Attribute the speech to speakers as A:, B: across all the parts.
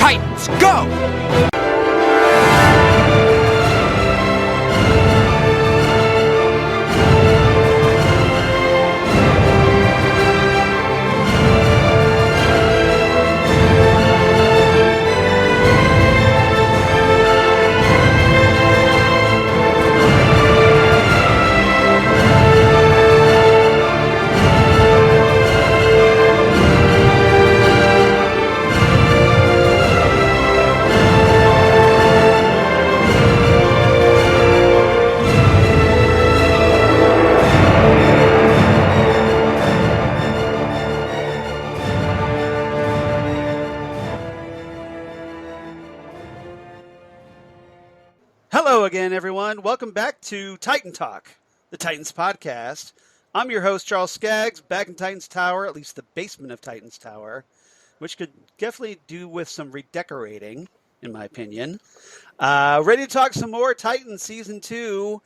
A: Titans, go!
B: Hello again, everyone. Welcome back to Titan Talk, the Titans podcast. I'm your host, Charles Skaggs, back in Titans Tower, at least the basement of Titans Tower, which could definitely do with some redecorating, in my opinion. Ready to talk some more Titans Season 2.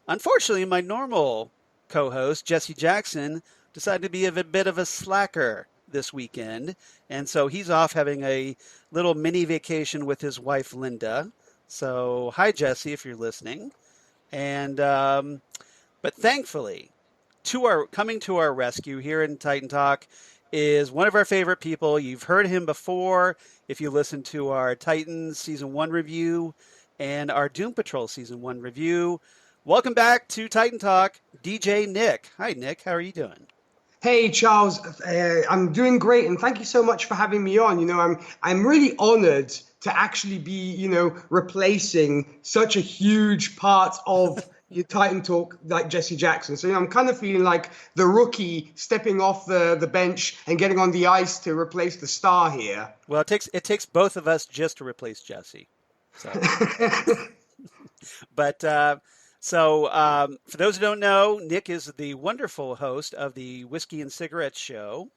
B: Unfortunately, my normal co-host, Jesse Jackson, decided to be a bit of a slacker this weekend, and so he's off having a little mini vacation with his wife, Linda. So, hi, Jesse, if you're listening. And but thankfully, coming to our rescue here in Titan Talk is one of our favorite people. You've heard him before if you listen to our Titans Season 1 review and our Doom Patrol Season 1 review. Welcome back to Titan Talk, DJ Nik. Hi, Nik. How are you doing?
C: Hey, Charles. I'm doing great, and thank you so much for having me on. I'm really honored to actually be, replacing such a huge part of your Titan Talk like Jesse Jackson. So, I'm kind of feeling like the rookie stepping off the bench and getting on the ice to replace the star here.
B: Well, it takes both of us just to replace Jesse. So, but for those who don't know, Nik is the wonderful host of the Whiskey and Cigarettes show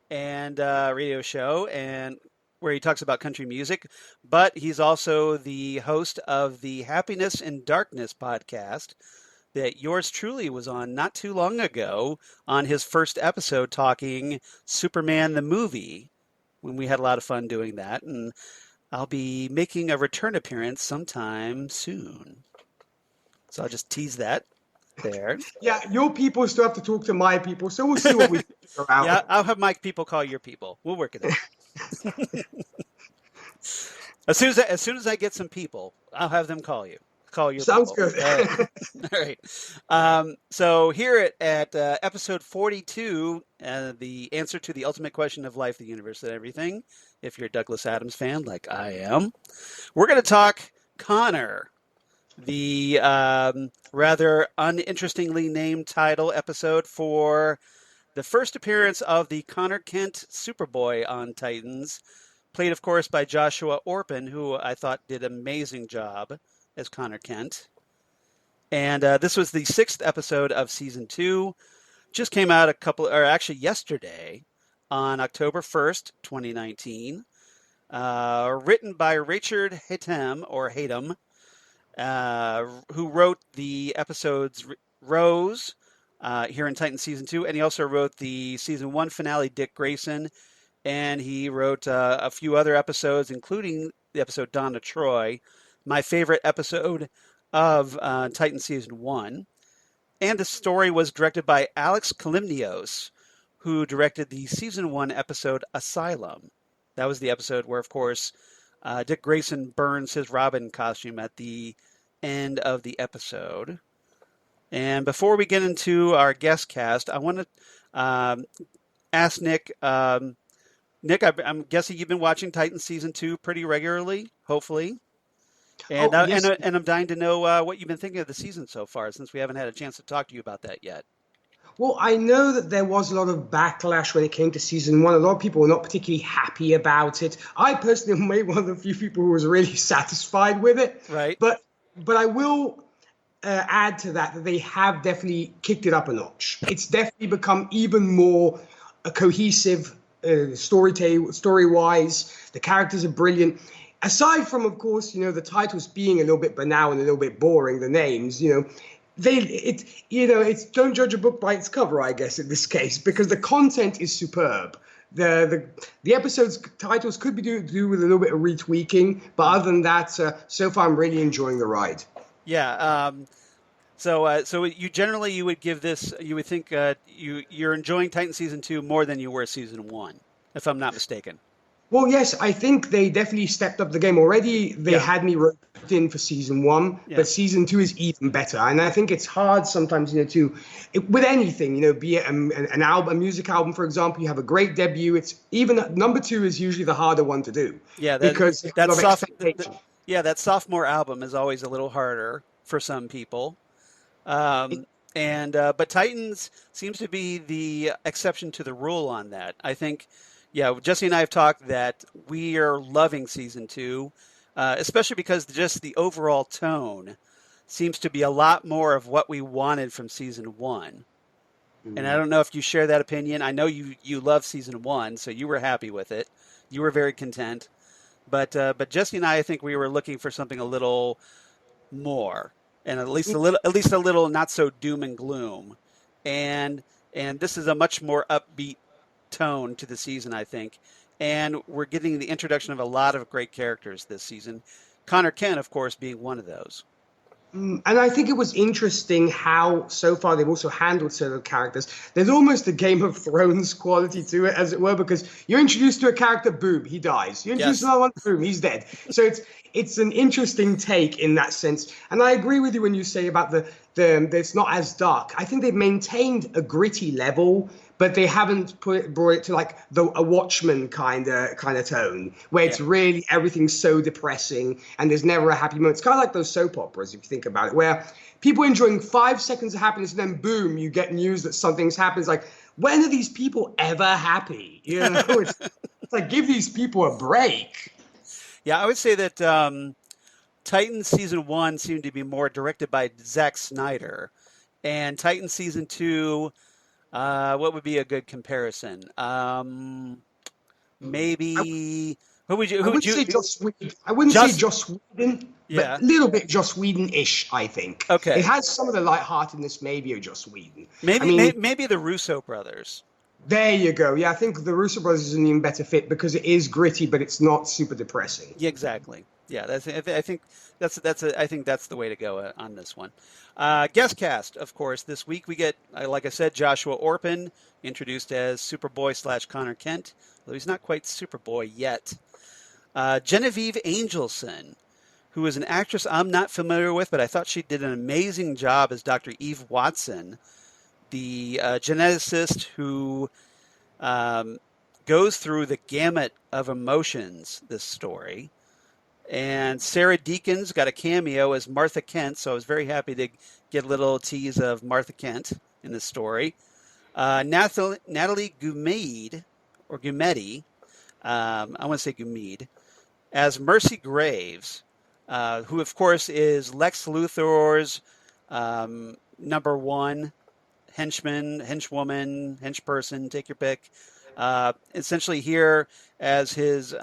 B: and radio show, and where he talks about country music, but he's also the host of the Happiness in Darkness podcast that yours truly was on not too long ago on his first episode talking Superman the movie, when we had a lot of fun doing that, and I'll be making a return appearance sometime soon. So I'll just tease that there.
C: Yeah, your people still have to talk to my people, so we'll see what we figure out.
B: Yeah, I'll have my people call your people. We'll work it out. As soon as I get some people, I'll have them call you. Call your
C: Sounds
B: people.
C: good.
B: All right. So here at episode 42, the answer to the ultimate question of life, the universe, and everything, if you're a Douglas Adams fan like I am, we're going to talk Connor, the rather uninterestingly named title episode for the first appearance of the Connor Kent Superboy on Titans, played, of course, by Joshua Orpin, who I thought did an amazing job as Connor Kent. And this was the 6th episode of Season 2. Just came out yesterday on October 1st, 2019. Written by Richard Hatem, who wrote the episodes Rose here in Titan Season 2, and he also wrote the Season 1 finale, Dick Grayson, and he wrote a few other episodes, including the episode Donna Troy, my favorite episode of Titan Season 1. And the story was directed by Alex Kalimnios, who directed the Season 1 episode Asylum. That was the episode where, of course, Dick Grayson burns his Robin costume at the end of the episode. And before we get into our guest cast, I want to ask Nik. Nik, I'm guessing you've been watching Titan Season 2 pretty regularly, hopefully. And,
C: yes.
B: and I'm dying to know what you've been thinking of the season so far, since we haven't had a chance to talk to you about that yet.
C: Well, I know that there was a lot of backlash when it came to Season 1. A lot of people were not particularly happy about it. I personally am maybe one of the few people who was really satisfied with it.
B: Right.
C: But I will add to that they have definitely kicked it up a notch. It's definitely become even more cohesive story-wise. The characters are brilliant. Aside from, of course, the titles being a little bit banal and a little bit boring, the names, it's don't judge a book by its cover, I guess, in this case, because the content is superb. the episode's titles could be do with a little bit of retweaking, but other than that, so far I'm really enjoying the ride.
B: Yeah. So you would give this, you would think you're enjoying Titan season 2 more than you were season 1, if I'm not mistaken.
C: Well, yes, I think they definitely stepped up the game. Already they had me roped in for season 1, but season 2 is even better. And I think it's hard sometimes, with anything, be it an album, a music album, for example, you have a great debut. It's even number 2 is usually the harder one to do.
B: Yeah,
C: because
B: that sophomore album is always a little harder for some people. But Titans seems to be the exception to the rule on that. I think, Jesse and I have talked that we are loving season 2, especially because just the overall tone seems to be a lot more of what we wanted from season 1. And I don't know if you share that opinion. I know you love season 1, so you were happy with it. You were very content. But Jesse and I think we were looking for something a little more, and at least a little not so doom and gloom. And this is a much more upbeat tone to the season, I think. And we're getting the introduction of a lot of great characters this season. Connor Kent, of course, being one of those.
C: And I think it was interesting how so far they've also handled certain characters. There's almost a Game of Thrones quality to it, as it were, because you're introduced to a character, boom, he dies. You introduce another one, boom, he's dead. So it's an interesting take in that sense. And I agree with you when you say about the it's not as dark. I think they've maintained a gritty level, but they haven't brought it to like a Watchmen kind of tone, where it's really everything's so depressing and there's never a happy moment. It's kind of like those soap operas, if you think about it, where people are enjoying 5 seconds of happiness and then boom, you get news that something's happened. It's like, when are these people ever happy? It's like, give these people a break.
B: Yeah, I would say that Titan season 1 seemed to be more directed by Zack Snyder, and Titan season 2. What would be a good comparison? Maybe who would you?
C: I wouldn't say Joss Whedon. I wouldn't say Joss Whedon, but a little bit Joss Whedon-ish, I think.
B: Okay.
C: It has some of the lightheartedness, maybe, of Joss Whedon.
B: Maybe the Russo brothers.
C: There you go. Yeah, I think the Russo brothers is an even better fit because it is gritty, but it's not super depressing.
B: Yeah, exactly. Yeah, I think that's the way to go on this one. Guest cast, of course, this week we get, like I said, Joshua Orpin, introduced as Superboy / Connor Kent, though he's not quite Superboy yet. Genevieve Angelson, who is an actress I'm not familiar with, but I thought she did an amazing job as Dr. Eve Watson, the geneticist who goes through the gamut of emotions this story. And Sarah Deakins got a cameo as Martha Kent, so I was very happy to get a little tease of Martha Kent in this story. Natalie Gumede, I want to say Gumede, as Mercy Graves, who, of course, is Lex Luthor's number 1 henchwoman, henchperson, take your pick. Essentially here as his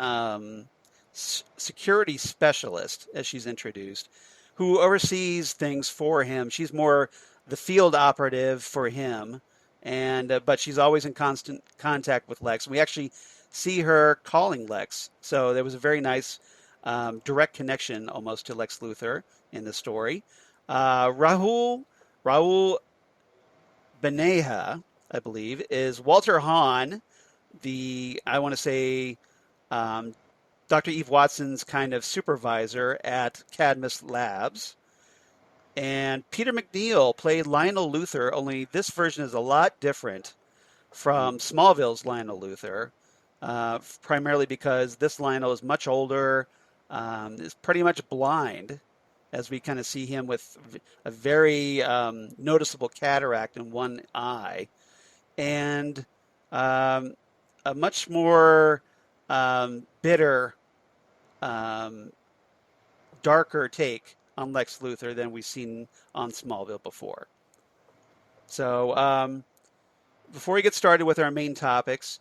B: security specialist, as she's introduced, who oversees things for him. She's more the field operative for him, and but she's always in constant contact with Lex. We actually see her calling Lex, so there was a very nice direct connection almost to Lex Luthor in the story. Rahul Beneha, I believe, is Walter Hahn, I want to say Dr. Eve Watson's kind of supervisor at Cadmus Labs. And Peter MacNeill played Lionel Luthor, only this version is a lot different from Smallville's Lionel Luthor, primarily because this Lionel is much older, is pretty much blind, as we kind of see him with a very noticeable cataract in one eye, and a much more bitter, darker take on Lex Luthor than we've seen on Smallville before. So before we get started with our main topics,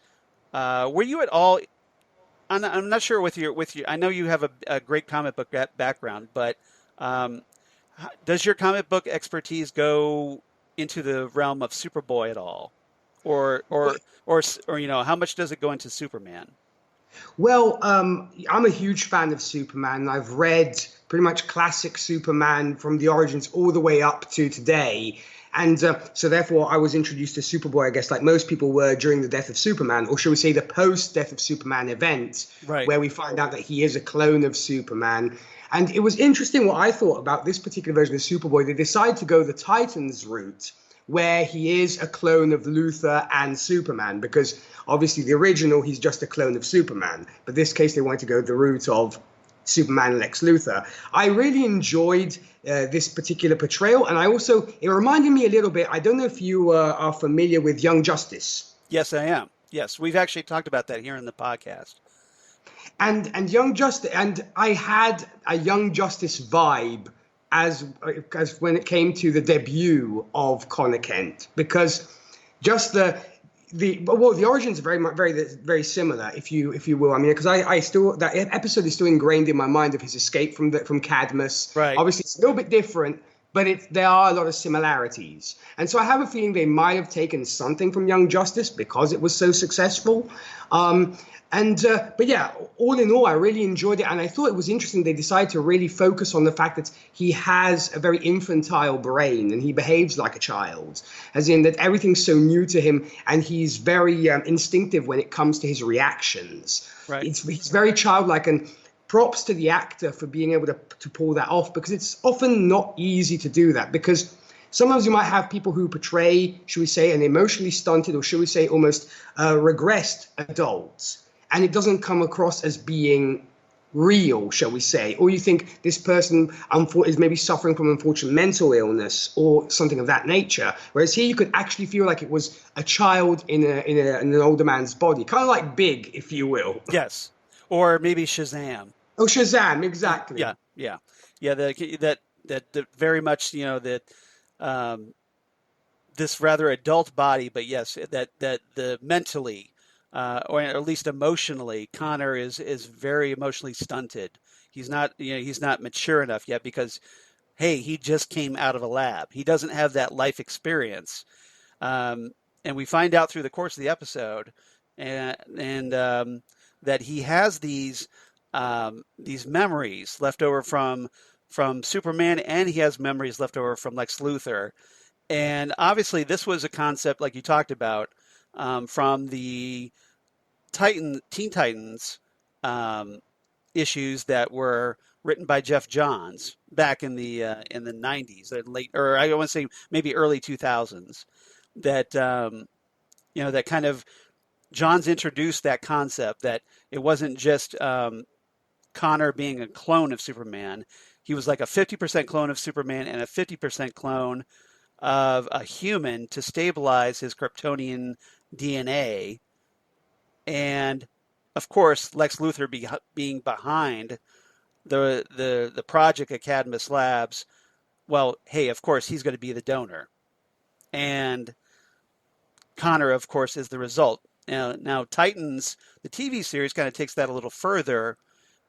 B: were you at all? I'm not sure with your. I know you have a great comic book background, but does your comic book expertise go into the realm of Superboy at all? or how much does it go into Superman?
C: Well, I'm a huge fan of Superman. I've read pretty much classic Superman from the origins all the way up to today. And so therefore, I was introduced to Superboy, I guess, like most people were during the death of Superman, or should we say the post-death of Superman event,
B: Right.
C: where we find out that he is a clone of Superman. And it was interesting what I thought about this particular version of Superboy. They decided to go the Titans route, where he is a clone of Luthor and Superman, because obviously the original, he's just a clone of Superman. But this case, they wanted to go the route of Superman and Lex Luthor. I really enjoyed this particular portrayal, and it reminded me a little bit, I don't know if you are familiar with Young Justice.
B: Yes, I am. Yes, we've actually talked about that here in the podcast.
C: And Young Justice, and I had a Young Justice vibe as when it came to the debut of Connor Kent, because just the origins are very similar, if you will. I mean, because I still, that episode is still ingrained in my mind of his escape from Cadmus.
B: Right.
C: Obviously, it's a little bit different, but there are a lot of similarities. And so I have a feeling they might have taken something from Young Justice because it was so successful. But yeah, all in all, I really enjoyed it. And I thought it was interesting they decided to really focus on the fact that he has a very infantile brain and he behaves like a child, as in that everything's so new to him and he's very instinctive when it comes to his reactions.
B: Right.
C: He's very childlike, and props to the actor for being able to pull that off, because it's often not easy to do that, because sometimes you might have people who portray, should we say, an emotionally stunted, or should we say almost regressed adult, and it doesn't come across as being real, shall we say, or you think this person is maybe suffering from unfortunate mental illness or something of that nature, whereas here you could actually feel like it was a child in an older man's body, kind of like Big, if you will.
B: Yes, or maybe Shazam.
C: Oh, Shazam, exactly.
B: Yeah. That very much, that this rather adult body, but yes, that the mentally, or at least emotionally, Connor is very emotionally stunted. He's not mature enough yet, because, hey, he just came out of a lab. He doesn't have that life experience, and we find out through the course of the episode, and that he has these memories left over from Superman, and he has memories left over from Lex Luthor. And obviously this was a concept, like you talked about, from the Teen Titans issues that were written by Jeff Johns back in the 90s, or I want to say maybe early 2000s, that that kind of Johns introduced that concept that it wasn't just Connor being a clone of Superman. He was like a 50% clone of Superman and a 50% clone of a human to stabilize his Kryptonian DNA. And of course, Lex Luthor being behind the project at Cadmus Labs, well, hey, of course, he's going to be the donor. And Connor, of course, is the result. Now Titans, the TV series, kind of takes that a little further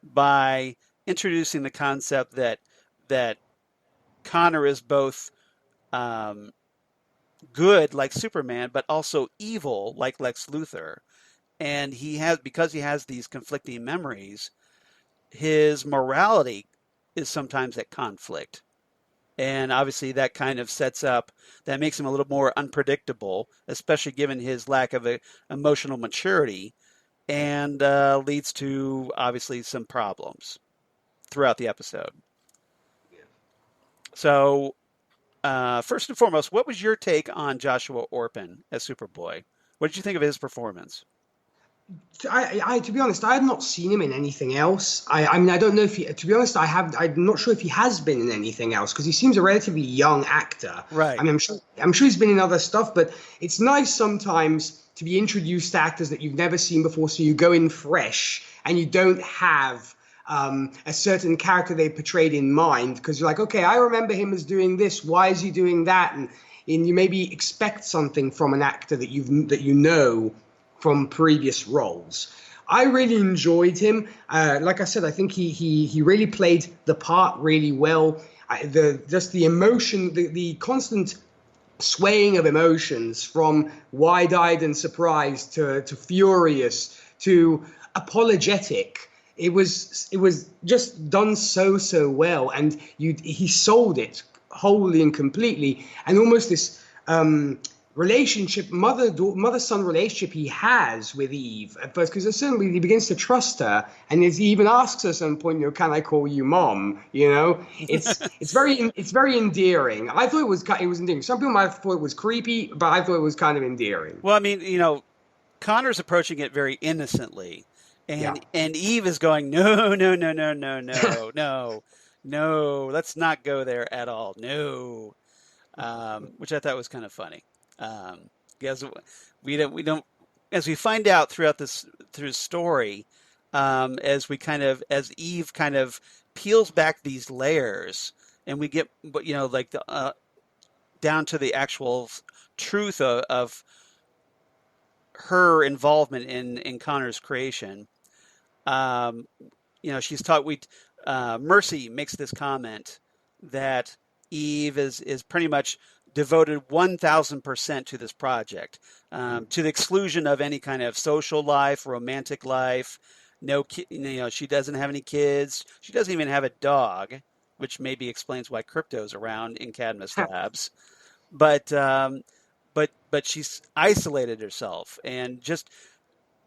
B: by introducing the concept that Connor is both good, like Superman, but also evil, like Lex Luthor. And because he has these conflicting memories, his morality is sometimes at conflict. And obviously that kind of that makes him a little more unpredictable, especially given his lack of emotional maturity, and leads to obviously some problems throughout the episode. Yeah. So first and foremost, what was your take on Joshua Orpin as Superboy? What did you think of his performance?
C: To be honest, I had not seen him in anything else. I mean, I don't know if to be honest, I'm not sure if he has been in anything else, because he seems a relatively young actor.
B: Right.
C: I mean, I'm sure he's been in other stuff, but it's nice sometimes to be introduced to actors that you've never seen before, so you go in fresh and you don't have a certain character they portrayed in mind, because you're like, okay, I remember him as doing this. Why is he doing that? And you maybe expect something from an actor that you know from previous roles. I really enjoyed him. Like I said, I think he really played the part really well. The emotion, the constant swaying of emotions from wide-eyed and surprised to furious to apologetic. It was just done so well, and he sold it wholly and completely, and almost this relationship, mother-son relationship he has with Eve at first, because suddenly he begins to trust her, and he even asks her at some point, can I call you mom? It's very endearing. I thought it was endearing. Some people might have thought it was creepy, but I thought it was kind of endearing.
B: Well, I mean, Connor's approaching it very innocently, and Eve is going, no, let's not go there at all, no, which I thought was kind of funny. Because we don't, as we find out through the story, as Eve kind of peels back these layers, and we get, down to the actual truth of her involvement in Connor's creation. She's taught. Mercy makes this comment that Eve is pretty much devoted 1,000% to this project, to the exclusion of any kind of social life, romantic life. She doesn't have any kids. She doesn't even have a dog, which maybe explains why Crypto's around in Cadmus Labs. But she's isolated herself, and just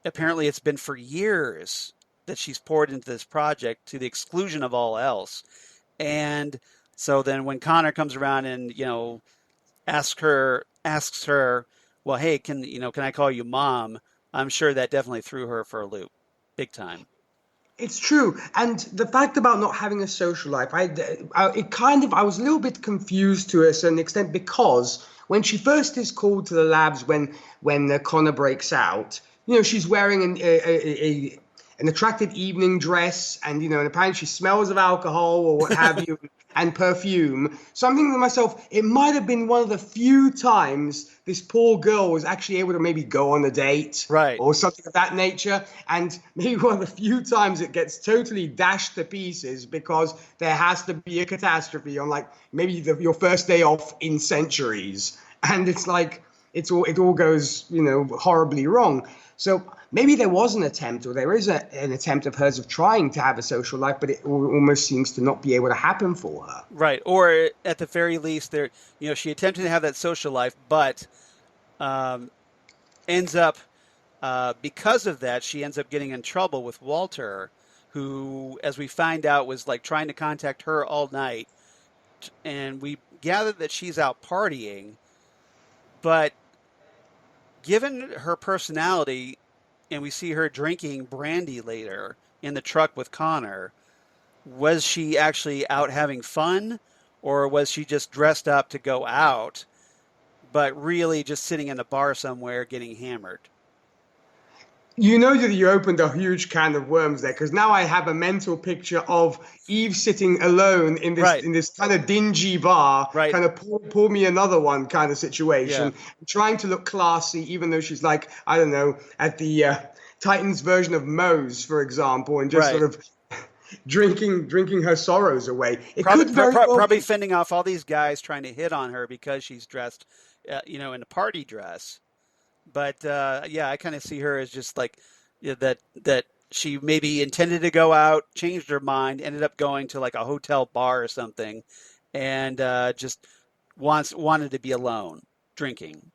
B: apparently it's been for years that she's poured into this project to the exclusion of all else. And so then when Connor comes around and asks her, well, hey, can I call you mom? I'm sure that definitely threw her for a loop, big time.
C: It's true, and the fact about not having a social life, I was a little bit confused to a certain extent, because when she first is called to the labs, when Connor breaks out, she's wearing an attractive evening dress, and and apparently she smells of alcohol or what have you. And perfume. So I'm thinking to myself, it might have been one of the few times this poor girl was actually able to maybe go on a date,
B: right,
C: or something of that nature. And maybe one of the few times it gets totally dashed to pieces because there has to be a catastrophe on maybe your first day off in centuries. And it's like, it all goes, horribly wrong. So maybe there was an attempt, or there is an attempt of hers of trying to have a social life, but it almost seems to not be able to happen for her.
B: Right. Or at the very least, she attempted to have that social life, but ends up, because of that, she ends up getting in trouble with Walter, who, as we find out, was trying to contact her all night. And we gather that she's out partying, but given her personality, and we see her drinking brandy later in the truck with Connor, was she actually out having fun, or was she just dressed up to go out, but really just sitting in a bar somewhere getting hammered?
C: That you opened a huge can of worms there, because now I have a mental picture of Eve sitting alone in this kind of dingy bar, kind of pour me another one kind of situation, trying to look classy, even though she's I don't know, at the Titans version of Moe's, for example, and just sort of drinking her sorrows away.
B: Probably fending off all these guys trying to hit on her because she's dressed, in a party dress. But I kind of see her as just that she maybe intended to go out, changed her mind, ended up going to a hotel bar or something, and just wanted to be alone, drinking.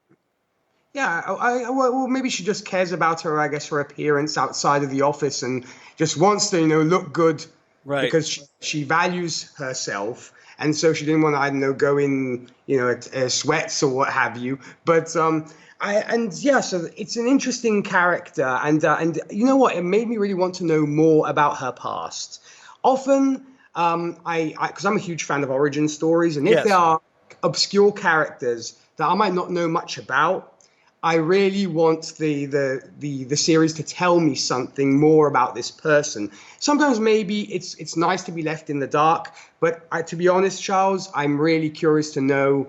C: Yeah, well, maybe she just cares about her appearance outside of the office, and just wants to, look good, because she values herself, and so she didn't want to, I don't know, go in, sweats or what have you. But so it's an interesting character, and you know what? It made me really want to know more about her past. Often, because I'm a huge fan of origin stories, and if there are obscure characters that I might not know much about, I really want the series to tell me something more about this person. Sometimes maybe it's nice to be left in the dark, but to be honest, Charles, I'm really curious to know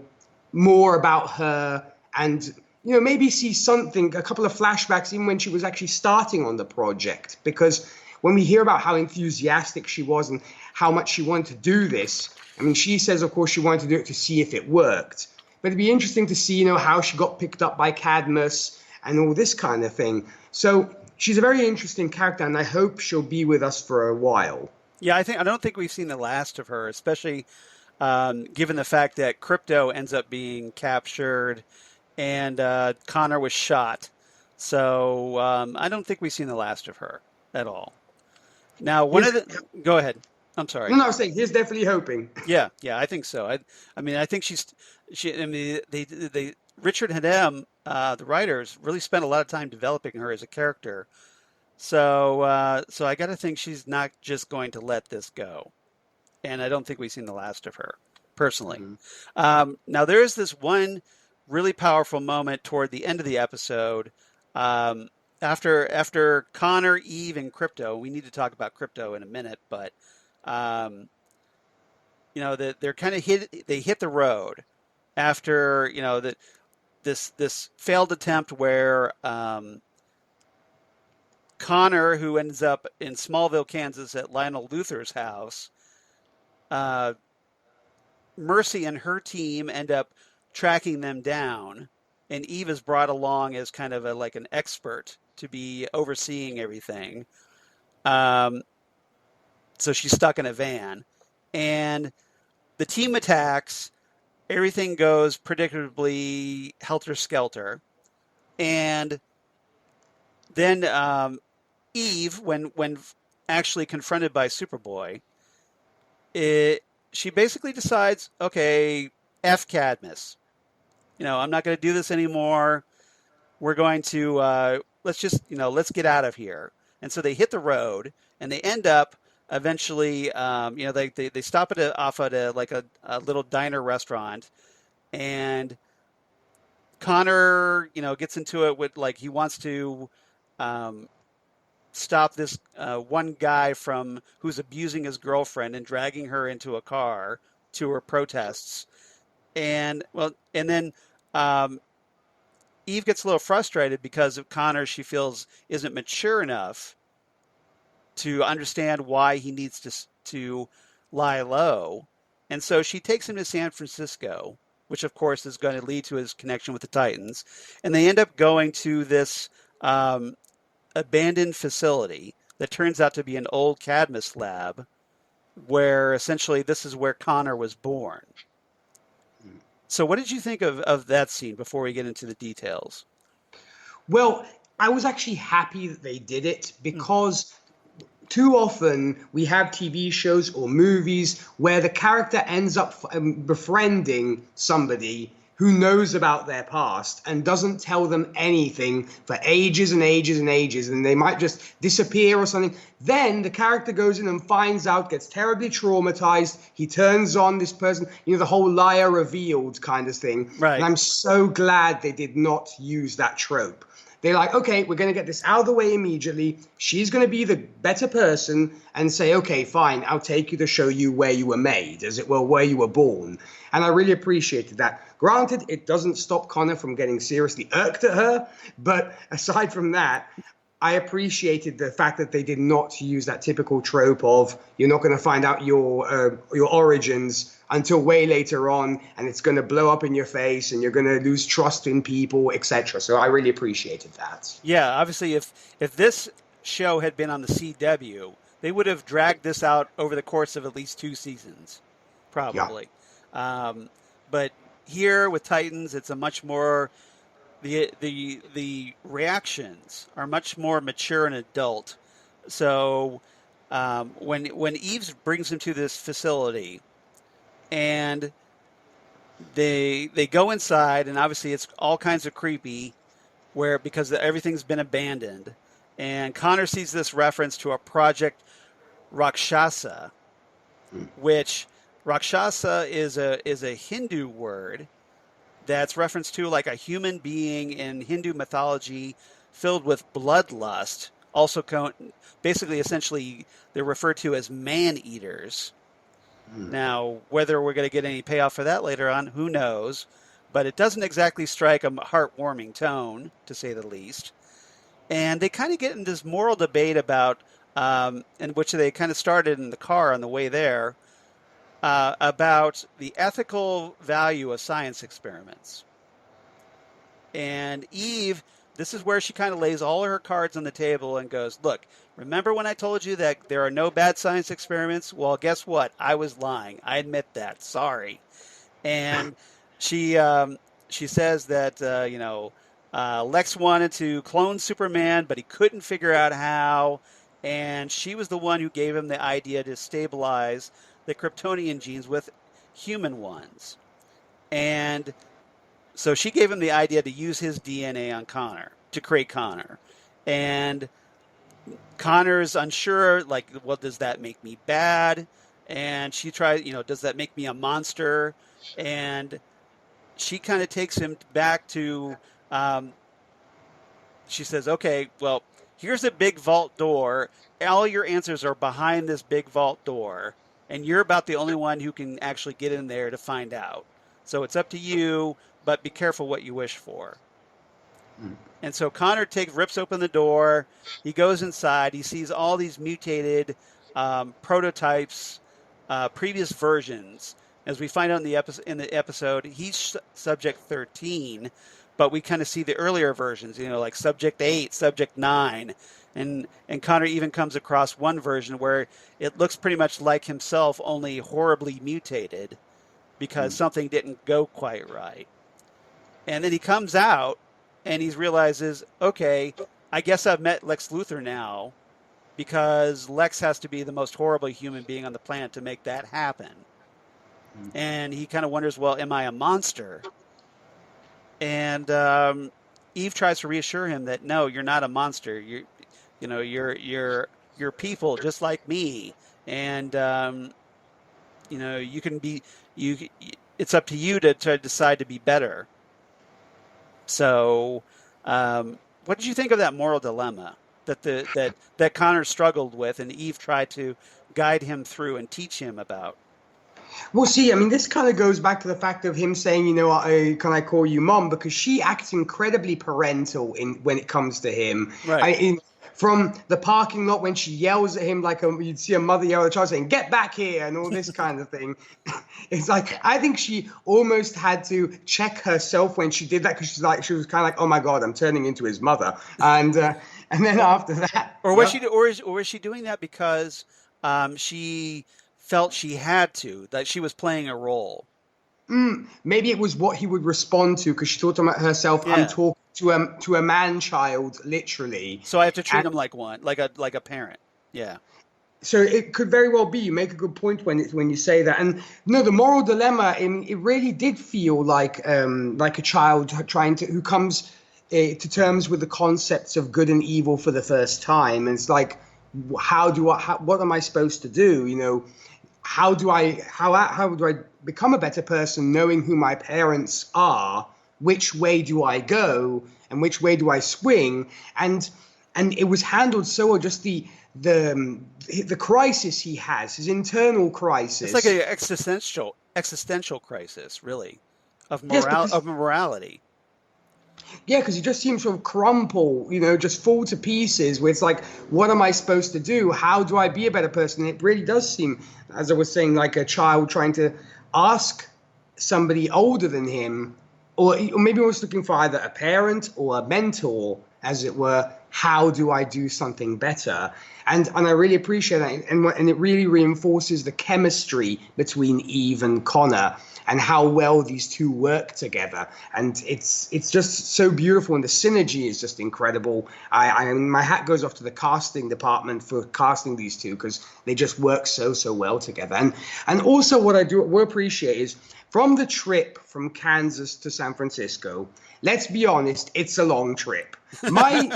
C: more about her, and maybe see a couple of flashbacks even when she was actually starting on the project. Because when we hear about how enthusiastic she was and how much she wanted to do this, I mean, she says, of course, she wanted to do it to see if it worked. but it'd be interesting to see, how she got picked up by Cadmus and all this kind of thing. So she's a very interesting character, and I hope she'll be with us for a while.
B: Yeah, I don't think we've seen the last of her, especially given the fact that Crypto ends up being captured and Connor was shot. So I don't think we've seen the last of her at all. Now, go ahead. I'm sorry.
C: No, I was saying he's definitely hoping.
B: Yeah, I think so. I mean, I think Richard Haddam, the writers, really spent a lot of time developing her as a character. So I got to think she's not just going to let this go. And I don't think we've seen the last of her, personally. Mm-hmm. Now, there is this one really powerful moment toward the end of the episode. After Connor, Eve, and Crypto, we need to talk about Crypto in a minute, but they're kind of they hit the road after this failed attempt where Connor, who ends up in Smallville, Kansas, at Lionel Luthor's house, Mercy and her team end up tracking them down, and Eve is brought along as kind of like an expert to be overseeing everything. So she's stuck in a van, and the team attacks. Everything goes predictably helter-skelter, and then Eve, when actually confronted by Superboy, she basically decides, okay, F Cadmus. I'm not going to do this anymore. We're going to let's get out of here. And so they hit the road, and they end up eventually, they stop off at a little diner restaurant, and Connor, gets into it with he wants to stop this one guy from who's abusing his girlfriend and dragging her into a car to her protests. And then Eve gets a little frustrated because of Connor. She feels isn't mature enough to understand why he needs to lie low. And so she takes him to San Francisco, which of course is going to lead to his connection with the Titans. And they end up going to this abandoned facility that turns out to be an old Cadmus lab, where essentially this is where Connor was born. So what did you think of that scene before we get into the details?
C: Well, I was actually happy that they did it, because too often we have TV shows or movies where the character ends up befriending somebody who knows about their past and doesn't tell them anything for ages and ages and ages, and they might just disappear or something. Then the character goes in and finds out, gets terribly traumatized. He turns on this person, the whole liar revealed kind of thing.
B: Right.
C: And I'm so glad they did not use that trope. They're like, okay, we're going to get this out of the way immediately. She's going to be the better person and say, okay, fine, I'll take you to show you where you were made, as it were, where you were born. And I really appreciated that. Granted, it doesn't stop Connor from getting seriously irked at her. But aside from that, I appreciated the fact that they did not use that typical trope of you're not going to find out your origins until way later on, and it's going to blow up in your face, and you're going to lose trust in people, etc. So I really appreciated that.
B: Yeah, obviously, if this show had been on the CW, they would have dragged this out over the course of at least 2 seasons, probably. Yeah. But here with Titans, it's a much more the reactions are much more mature and adult. So when Eve brings him to this facility, and they go inside, and obviously it's all kinds of creepy, because everything's been abandoned, and Connor sees this reference to a Project Rakshasa, which Rakshasa is a Hindu word that's referenced to like a human being in Hindu mythology filled with bloodlust. Also, basically, essentially, they're referred to as man-eaters. Now, whether we're going to get any payoff for that later on, who knows? But it doesn't exactly strike a heartwarming tone, to say the least. And they kind of get into this moral debate about, in which they kind of started in the car on the way there, about the ethical value of science experiments. And Eve, this is where she kind of lays all her cards on the table and goes, look, remember when I told you that there are no bad science experiments? Well, guess what? I was lying. I admit that. Sorry. And she says that, Lex wanted to clone Superman, but he couldn't figure out how. And she was the one who gave him the idea to stabilize the Kryptonian genes with human ones. And so she gave him the idea to use his DNA on Connor, to create Connor. And Connor's unsure, like, well, does that make me bad? And she tries, does that make me a monster? And she kind of takes him back to, she says, okay, well, here's a big vault door. All your answers are behind this big vault door. And you're about the only one who can actually get in there to find out. So it's up to you, but be careful what you wish for. And so Connor rips open the door. He goes inside. He sees all these mutated prototypes, previous versions. As we find out in the episode, he's Subject 13, but we kind of see the earlier versions, like Subject 8, Subject 9. And Connor even comes across one version where it looks pretty much like himself, only horribly mutated because something didn't go quite right. And then he comes out and he realizes, okay, I guess I've met Lex Luthor now, because Lex has to be the most horrible human being on the planet to make that happen. And he kind of wonders, well, am I a monster? And Eve tries to reassure him that no, you're not a monster. You're people just like me, and you can be you. It's up to you to decide to be better. So, what did you think of that moral dilemma that Connor struggled with, and Eve tried to guide him through and teach him about?
C: Well, see, I mean, this kind of goes back to the fact of him saying, can I call you mom? Because she acts incredibly parental when it comes to him.
B: Right.
C: From the parking lot when she yells at him like you'd see a mother yell at a child saying, get back here, and all this kind of thing. It's like, I think she almost had to check herself when she did that, because she was kind of like, oh my God, I'm turning into his mother. And then after that.
B: Or was she doing that because she felt she had to, that she was playing a role?
C: Maybe it was what he would respond to, because she thought about herself. Yeah. I'm talking to a man-child, literally.
B: So I have to treat him like a parent. Yeah.
C: So it could very well be. You make a good point when you say that. And no, the moral dilemma, it really did feel like a child who comes to terms with the concepts of good and evil for the first time. And it's like, what am I supposed to do? How do I become a better person, knowing who my parents are? Which way do I go, and which way do I swing? And it was handled so well. Just the crisis he has, his internal crisis.
B: It's like an existential crisis, really, of morality.
C: Yeah, because he just seems to crumple, just fall to pieces, where it's like, what am I supposed to do? How do I be a better person? And it really does seem, as I was saying, like a child trying to ask somebody older than him, or maybe he was looking for either a parent or a mentor, as it were. How do I do something better? And I really appreciate that. And it really reinforces the chemistry between Eve and Connor, and how well these two work together. And it's just so beautiful, and the synergy is just incredible. My hat goes off to the casting department for casting these two, because they just work so well together. And also what I will appreciate is, from the trip from Kansas to San Francisco, let's be honest, it's a long trip. My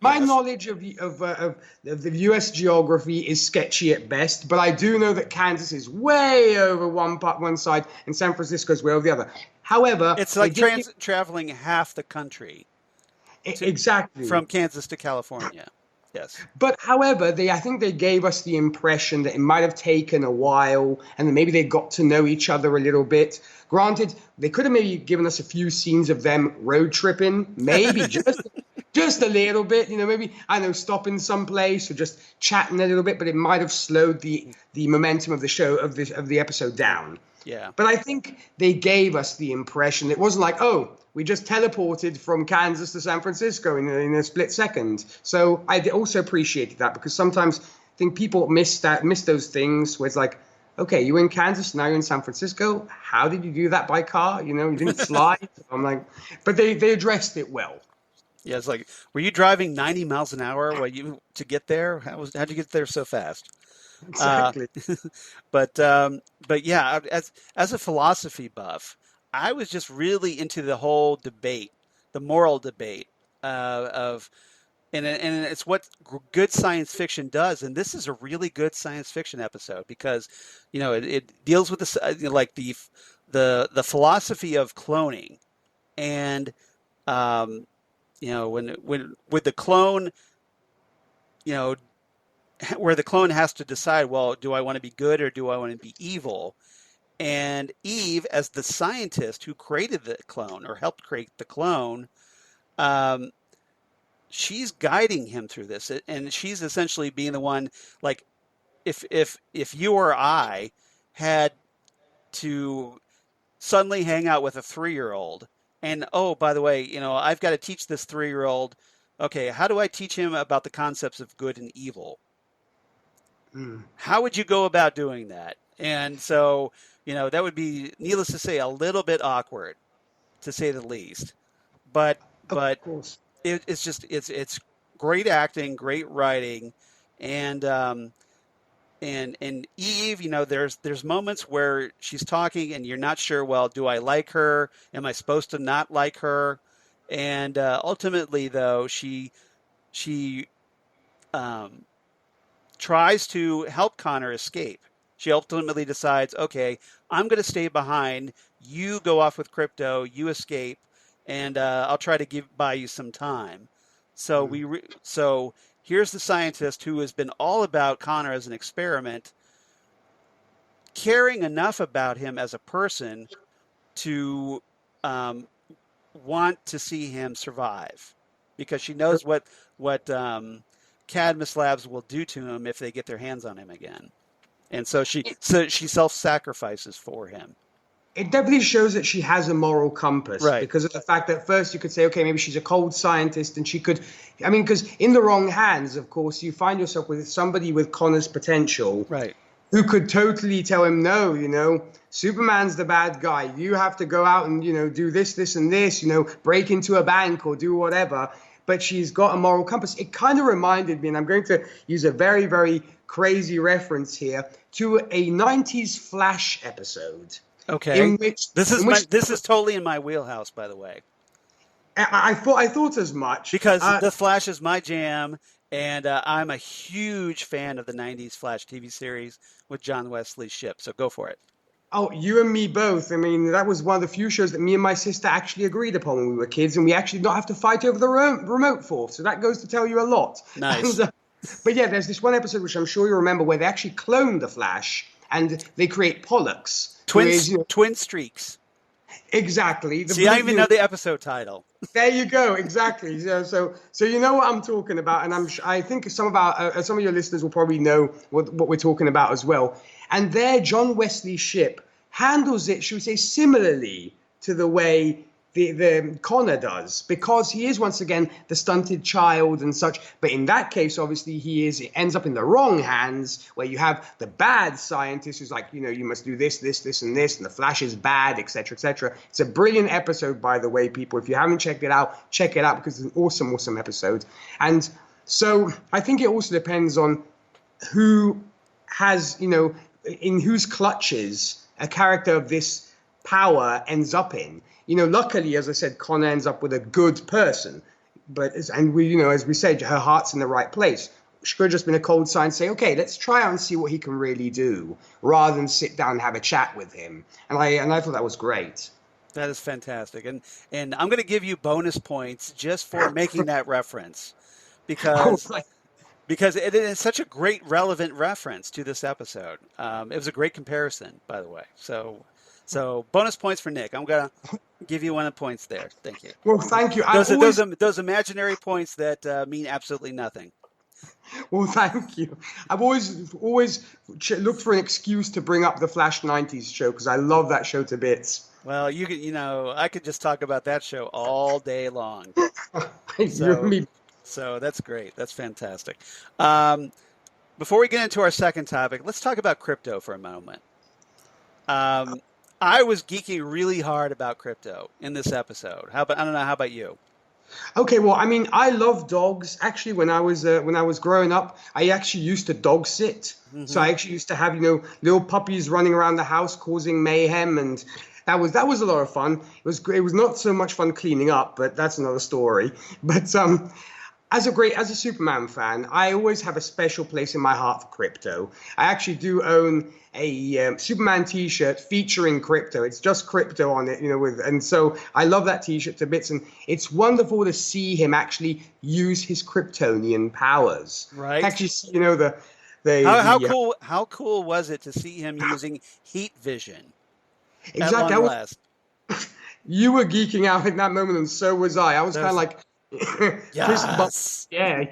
C: knowledge of the U.S. geography is sketchy at best, but I do know that Kansas is way over one side and San Francisco is way over the other. However,
B: it's like traveling half the country.
C: Exactly.
B: From Kansas to California. Yes.
C: But however, I think they gave us the impression that it might have taken a while, and then maybe they got to know each other a little bit. Granted, they could have maybe given us a few scenes of them road tripping, maybe Just a little bit, maybe, I don't know, stopping someplace or just chatting a little bit, but it might have slowed the momentum of the show, of the episode down.
B: Yeah.
C: But I think they gave us the impression. It wasn't like, oh, we just teleported from Kansas to San Francisco in a split second. So I also appreciated that, because sometimes I think people miss those things where it's like, okay, you were in Kansas, now you're in San Francisco. How did you do that by car? You didn't fly. I'm like, but they addressed it well.
B: Yeah, it's like, were you driving 90 miles an hour to get there? How'd you get there so fast?
C: Exactly.
B: But yeah, as a philosophy buff, I was just really into the whole debate, the moral debate and it's what good science fiction does. And this is a really good science fiction episode because, it deals with the philosophy of cloning, and when with the clone, where the clone has to decide, well, do I want to be good or do I want to be evil? And Eve, as the scientist who created the clone or helped create the clone, she's guiding him through this, and she's essentially being the one, like, if you or I had to suddenly hang out with a 3-year-old, and oh, by the way, I've got to teach this 3-year-old, okay, how do I teach him about the concepts of good and evil? How would you go about doing that? And so, that would be, needless to say, a little bit awkward, to say the least. But
C: Of course.
B: it's great acting, great writing, and Eve, there's moments where she's talking and you're not sure, well, do I like her? Am I supposed to not like her? And ultimately, though, she tries to help Connor escape. She ultimately decides, okay, I'm going to stay behind. You go off with Crypto. You escape, and I'll try to buy you some time. So so here's the scientist who has been all about Connor as an experiment, caring enough about him as a person to want to see him survive, because she knows what Cadmus Labs will do to him if they get their hands on him again. And so she self-sacrifices for him.
C: It definitely shows that she has a moral compass,
B: right?
C: Because of the fact that first you could say, okay, maybe she's a cold scientist, and she could, because in the wrong hands, of course, you find yourself with somebody with Connor's potential,
B: right,
C: who could totally tell him, no, Superman's the bad guy. You have to go out and, do this, and this, break into a bank or do whatever. But she's got a moral compass. It kind of reminded me, and I'm going to use a very, very crazy reference here, to a 90s Flash episode.
B: Okay. This is totally in my wheelhouse, by the way.
C: I thought as much.
B: Because The Flash is my jam, and I'm a huge fan of the 90s Flash TV series with John Wesley Shipp. So go for it.
C: Oh, you and me both. That was one of the few shows that me and my sister actually agreed upon when we were kids, and we actually did not have to fight over the remote for. So that goes to tell you a lot.
B: Nice.
C: But yeah, there's this one episode which I'm sure you remember where they actually clone the Flash and they create Pollux.
B: Twin streaks.
C: Exactly.
B: See, I even know the episode title.
C: There you go. Exactly. So you know what I'm talking about, and I think some of your listeners will probably know what we're talking about as well. And there, John Wesley Shipp handles it, should we say, similarly to the way the Connor does, because he is once again the stunted child and such. But in that case, obviously, it ends up in the wrong hands, where you have the bad scientist who's like, you must do this, and this, and the Flash is bad, etc., etc. It's a brilliant episode, by the way, people. If you haven't checked it out, check it out, because it's an awesome, awesome episode. And so I think it also depends on who has, in whose clutches a character of this power ends up in. Luckily, as I said, Connor ends up with a good person, as we said, her heart's in the right place. She could have just been a cold sign, say, okay, let's try out and see what he can really do, rather than sit down and have a chat with him. And I thought that was great.
B: That is fantastic, and I'm going to give you bonus points just for making that reference, because it is such a great relevant reference to this episode. It was a great comparison, by the way. So So bonus points for Nick. I'm gonna give you 1 of points there. Thank you.
C: Well, thank you.
B: Those imaginary points that mean absolutely nothing.
C: Well, thank you. I've always looked for an excuse to bring up the Flash 90s show because I love that show to bits.
B: Well, I could just talk about that show all day long. So that's great. That's fantastic. Before we get into our second topic, let's talk about crypto for a moment. I was geeking really hard about crypto in this episode. I don't know. How about you?
C: Okay, well, I mean, I love dogs. Actually, when I was growing up, I actually used to dog sit. Mm-hmm. So I actually used to have, little puppies running around the house causing mayhem, and that was a lot of fun. It was not so much fun cleaning up, but that's another story. But as a Superman fan, I always have a special place in my heart for crypto. I actually do own a Superman T-shirt featuring crypto. It's just crypto on it, and so I love that T-shirt to bits. And it's wonderful to see him actually use his Kryptonian powers.
B: Right.
C: Actually,
B: how cool was it to see him using heat vision?
C: Exactly. You were geeking out in that moment, and so was I. I was kind of like.
B: Yes.
C: Yeah,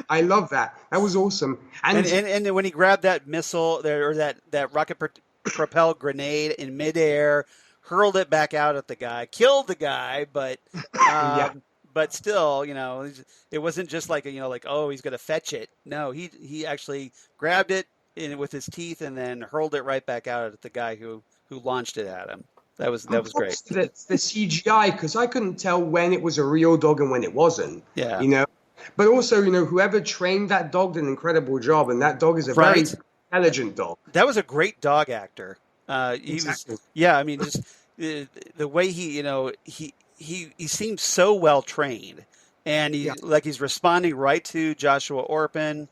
C: I love that. That was awesome.
B: And when he grabbed that missile there, or that rocket propelled grenade in midair, hurled it back out at the guy, killed the guy, but but still, it wasn't just like oh, he's gonna fetch it. No, he actually grabbed it with his teeth and then hurled it right back out at the guy who launched it at him. That was great.
C: The CGI, because I couldn't tell when it was a real dog and when it wasn't.
B: Yeah.
C: But also, whoever trained that dog did an incredible job, and that dog is a very intelligent dog.
B: That was a great dog actor.
C: Exactly.
B: I mean, just the way he seemed so well trained, and he's responding right to Joshua Orpin,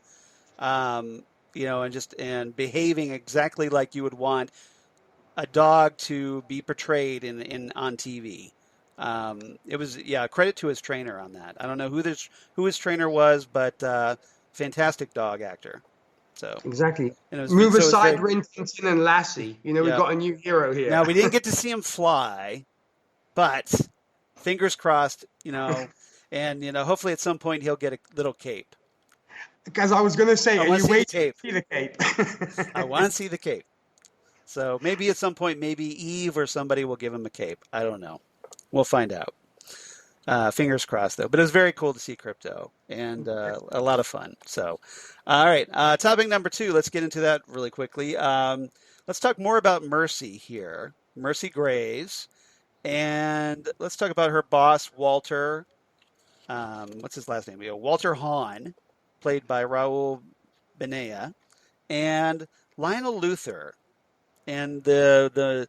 B: and behaving exactly like you would want a dog to be portrayed on TV. It was credit to his trainer on that. I don't know who his trainer was, but fantastic dog actor. So
C: exactly. Move aside, Rintintin and Lassie. We've got a new hero here.
B: Now we didn't get to see him fly, but fingers crossed. And hopefully at some point he'll get a little cape.
C: Because I was going to say, are you waiting to see the cape?
B: I want to see the cape. So maybe at some point, maybe Eve or somebody will give him a cape. I don't know. We'll find out. Fingers crossed, though. But it was very cool to see crypto and a lot of fun. So, all right. Topic number 2. Let's get into that really quickly. Let's talk more about Mercy here. Mercy Graves. And let's talk about her boss, Walter. What's his last name? Walter Hahn, played by Raul Benea. And Lionel Luthor. And the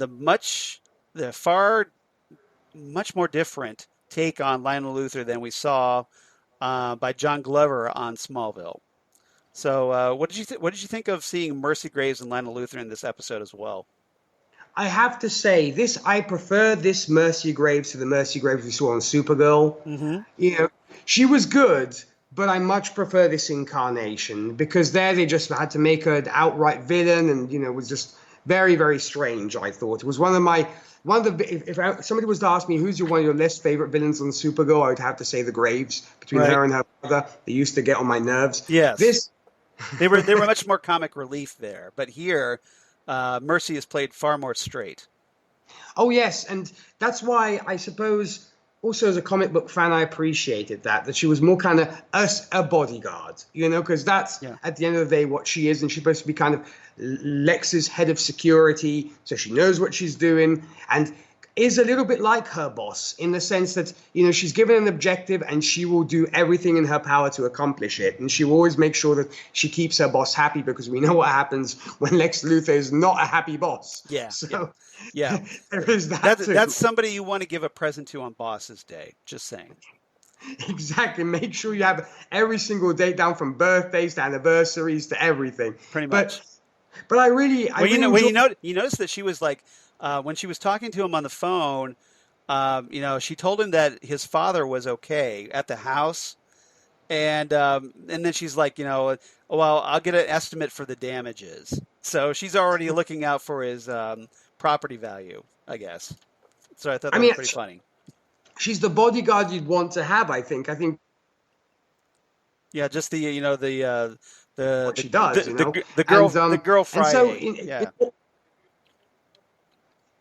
B: much more different take on Lionel Luthor than we saw by John Glover on Smallville. So, what did you think of seeing Mercy Graves and Lionel Luthor in this episode as well?
C: I have to say, I prefer this Mercy Graves to the Mercy Graves we saw on Supergirl. Mm-hmm. She was good, but I much prefer this incarnation because there they just had to make her an outright villain, and it was just very, very strange. I thought it was if somebody was to ask me who's one of your least favorite villains on Supergirl, I would have to say the Graves. Between her and her brother, they used to get on my nerves.
B: Yes, they were much more comic relief there, but here Mercy is played far more straight.
C: Oh yes, and that's why I suppose. Also, as a comic book fan, I appreciated that she was more kind of a bodyguard, because that's at the end of the day what she is. And she's supposed to be kind of Lex's head of security. So she knows what she's doing and is a little bit like her boss in the sense that, she's given an objective and she will do everything in her power to accomplish it. And she will always make sure that she keeps her boss happy because we know what happens when Lex Luthor is not a happy boss.
B: Yeah.
C: So
B: yeah.
C: There is that.
B: That's somebody you want to give a present to on Boss's Day. Just saying.
C: Exactly. Make sure you have every single date down from birthdays to anniversaries to everything.
B: Pretty much.
C: But you
B: notice that she was like, when she was talking to him on the phone, she told him that his father was okay at the house, And then she's like, well, I'll get an estimate for the damages. So she's already looking out for his property value, I guess. So I thought
C: I
B: that was
C: mean,
B: pretty funny.
C: she's the bodyguard you'd want to have. I think.
B: Yeah, just the the
C: What she does,
B: the girl
C: and so
B: Friday. Yeah.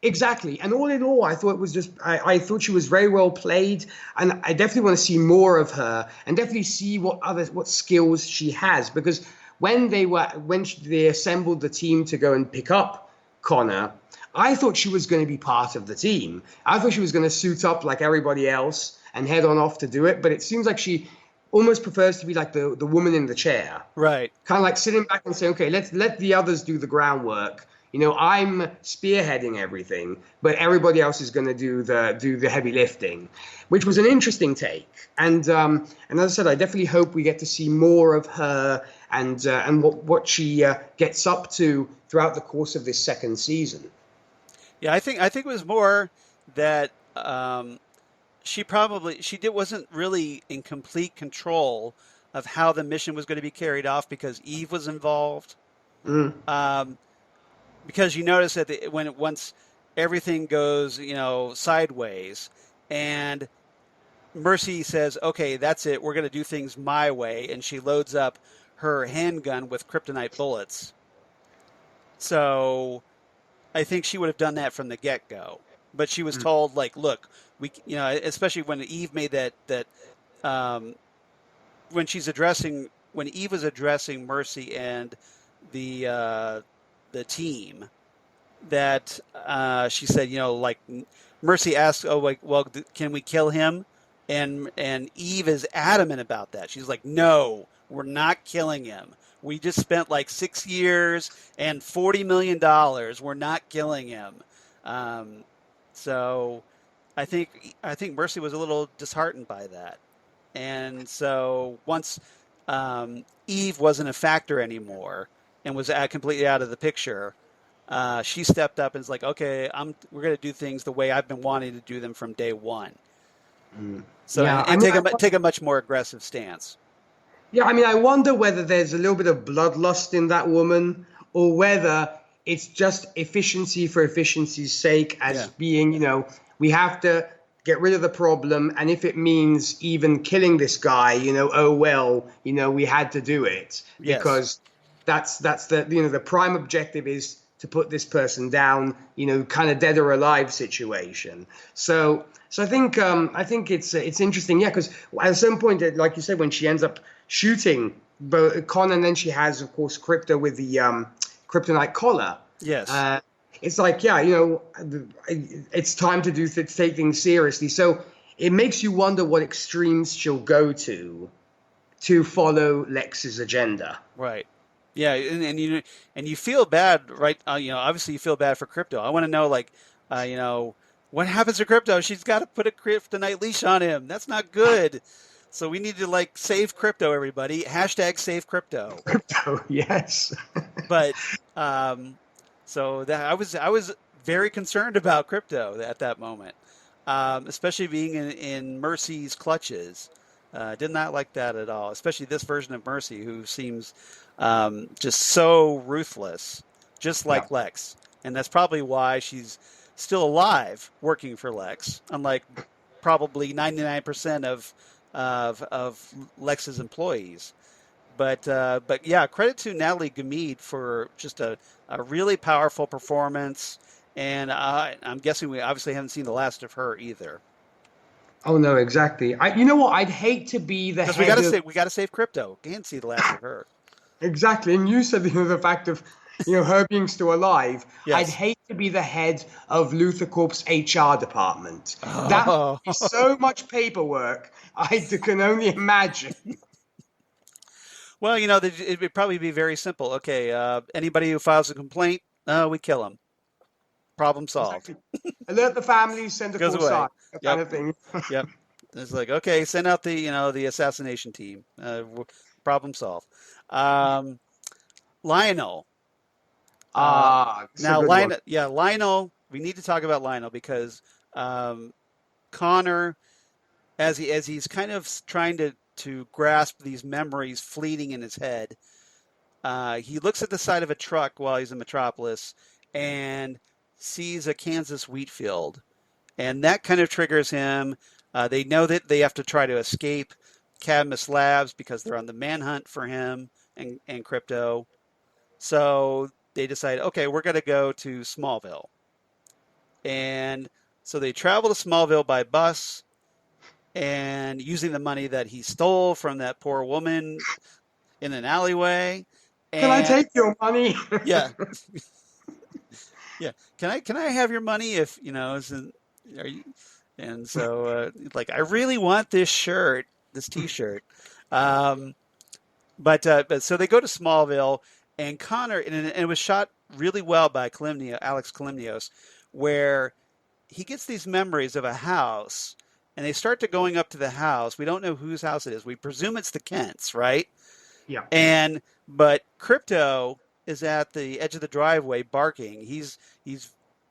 C: Exactly. And all in all, I thought it was just, I thought she was very well played. And I definitely want to see more of her and definitely see what skills she has. Because when they assembled the team to go and pick up Connor, I thought she was going to be part of the team. I thought she was going to suit up like everybody else and head on off to do it. But it seems like she almost prefers to be like the woman in the chair.
B: Right.
C: Kind of like sitting back and saying, okay, let's let the others do the groundwork. I'm spearheading everything, but everybody else is going to do the heavy lifting, which was an interesting take. And as I said, I definitely hope we get to see more of her and what she gets up to throughout the course of this second season.
B: Yeah, I think it was more that she wasn't really in complete control of how the mission was going to be carried off because Eve was involved. Because you notice that once everything goes, sideways, and Mercy says, "Okay, that's it. We're going to do things my way," and she loads up her handgun with kryptonite bullets. So, I think she would have done that from the get-go. But she was told, like, "Look, we, especially when Eve made that when Eve was addressing Mercy and the team, that she said, like Mercy asked, "Oh, like, well, can we kill him?" And Eve is adamant about that. She's like, "No, we're not killing him. We just spent like 6 years and $40 million. We're not killing him." So I think Mercy was a little disheartened by that. And so once Eve wasn't a factor anymore and was completely out of the picture, she stepped up and was like, "Okay, we're going to do things the way I've been wanting to do them from day one." So
C: Yeah,
B: and take a much more aggressive stance.
C: Yeah, I mean, I wonder whether there's a little bit of bloodlust in that woman, or whether it's just efficiency for efficiency's sake, as being, we have to get rid of the problem, and if it means even killing this guy, oh well, we had to do it because that's the prime objective is to put this person down, kind of dead or alive situation. So I think it's interesting, because at some point, like you said, when she ends up shooting Con, and then she has, of course, Crypto with the kryptonite collar.
B: Yes.
C: It's like, it's time to take things seriously. So it makes you wonder what extremes she'll go to follow Lex's agenda.
B: Right. Yeah, and you feel bad, right? Obviously you feel bad for Crypto. I want to know, like, what happens to Crypto? She's got to put a kryptonite leash on him. That's not good. So we need to, like, save Crypto, everybody. # save Crypto.
C: Crypto, yes.
B: But so that I was very concerned about Crypto at that moment, especially being in Mercy's clutches. Did not like that at all, especially this version of Mercy, who seems just so ruthless, just like Lex. And that's probably why she's still alive working for Lex, unlike probably 99% of Lex's employees. But yeah, credit to Natalie Gumede for just a really powerful performance. And I'm guessing we obviously haven't seen the last of her either.
C: Oh no, exactly. You know what? I'd hate to be the head.
B: Because we got to save Crypto. Can't see the last of her.
C: Exactly, and you said the fact of her being still alive.
B: Yes.
C: I'd hate to be the head of Luthor Corp's HR department. That would be so much paperwork. I can only imagine.
B: Well, it would probably be very simple. Okay, anybody who files a complaint, we kill them. Problem solved.
C: Exactly. Alert the family, send a full sign, kind of thing.
B: Yep. It's like, okay, send out the assassination team. Problem solved. Lionel. Now Lionel. We need to talk about Lionel because Connor, as he's kind of trying to to grasp these memories fleeting in his head, he looks at the side of a truck while he's in Metropolis and sees a Kansas wheat field. And that kind of triggers him. They know that they have to try to escape Cadmus Labs because they're on the manhunt for him and Crypto. So they decide, okay, we're going to go to Smallville. And so they travel to Smallville by bus and using the money that he stole from that poor woman in an alleyway.
C: Can I take your money?
B: Yeah. Yeah. Can I have your money if, are you, and so like, I really want this shirt, this T-shirt. But so they go to Smallville and Connor, and it was shot really well by Alex Kalimnios, where he gets these memories of a house and they start to going up to the house. We don't know whose house it is. We presume it's the Kents, right?
C: Yeah.
B: But Crypto is at the edge of the driveway barking. He's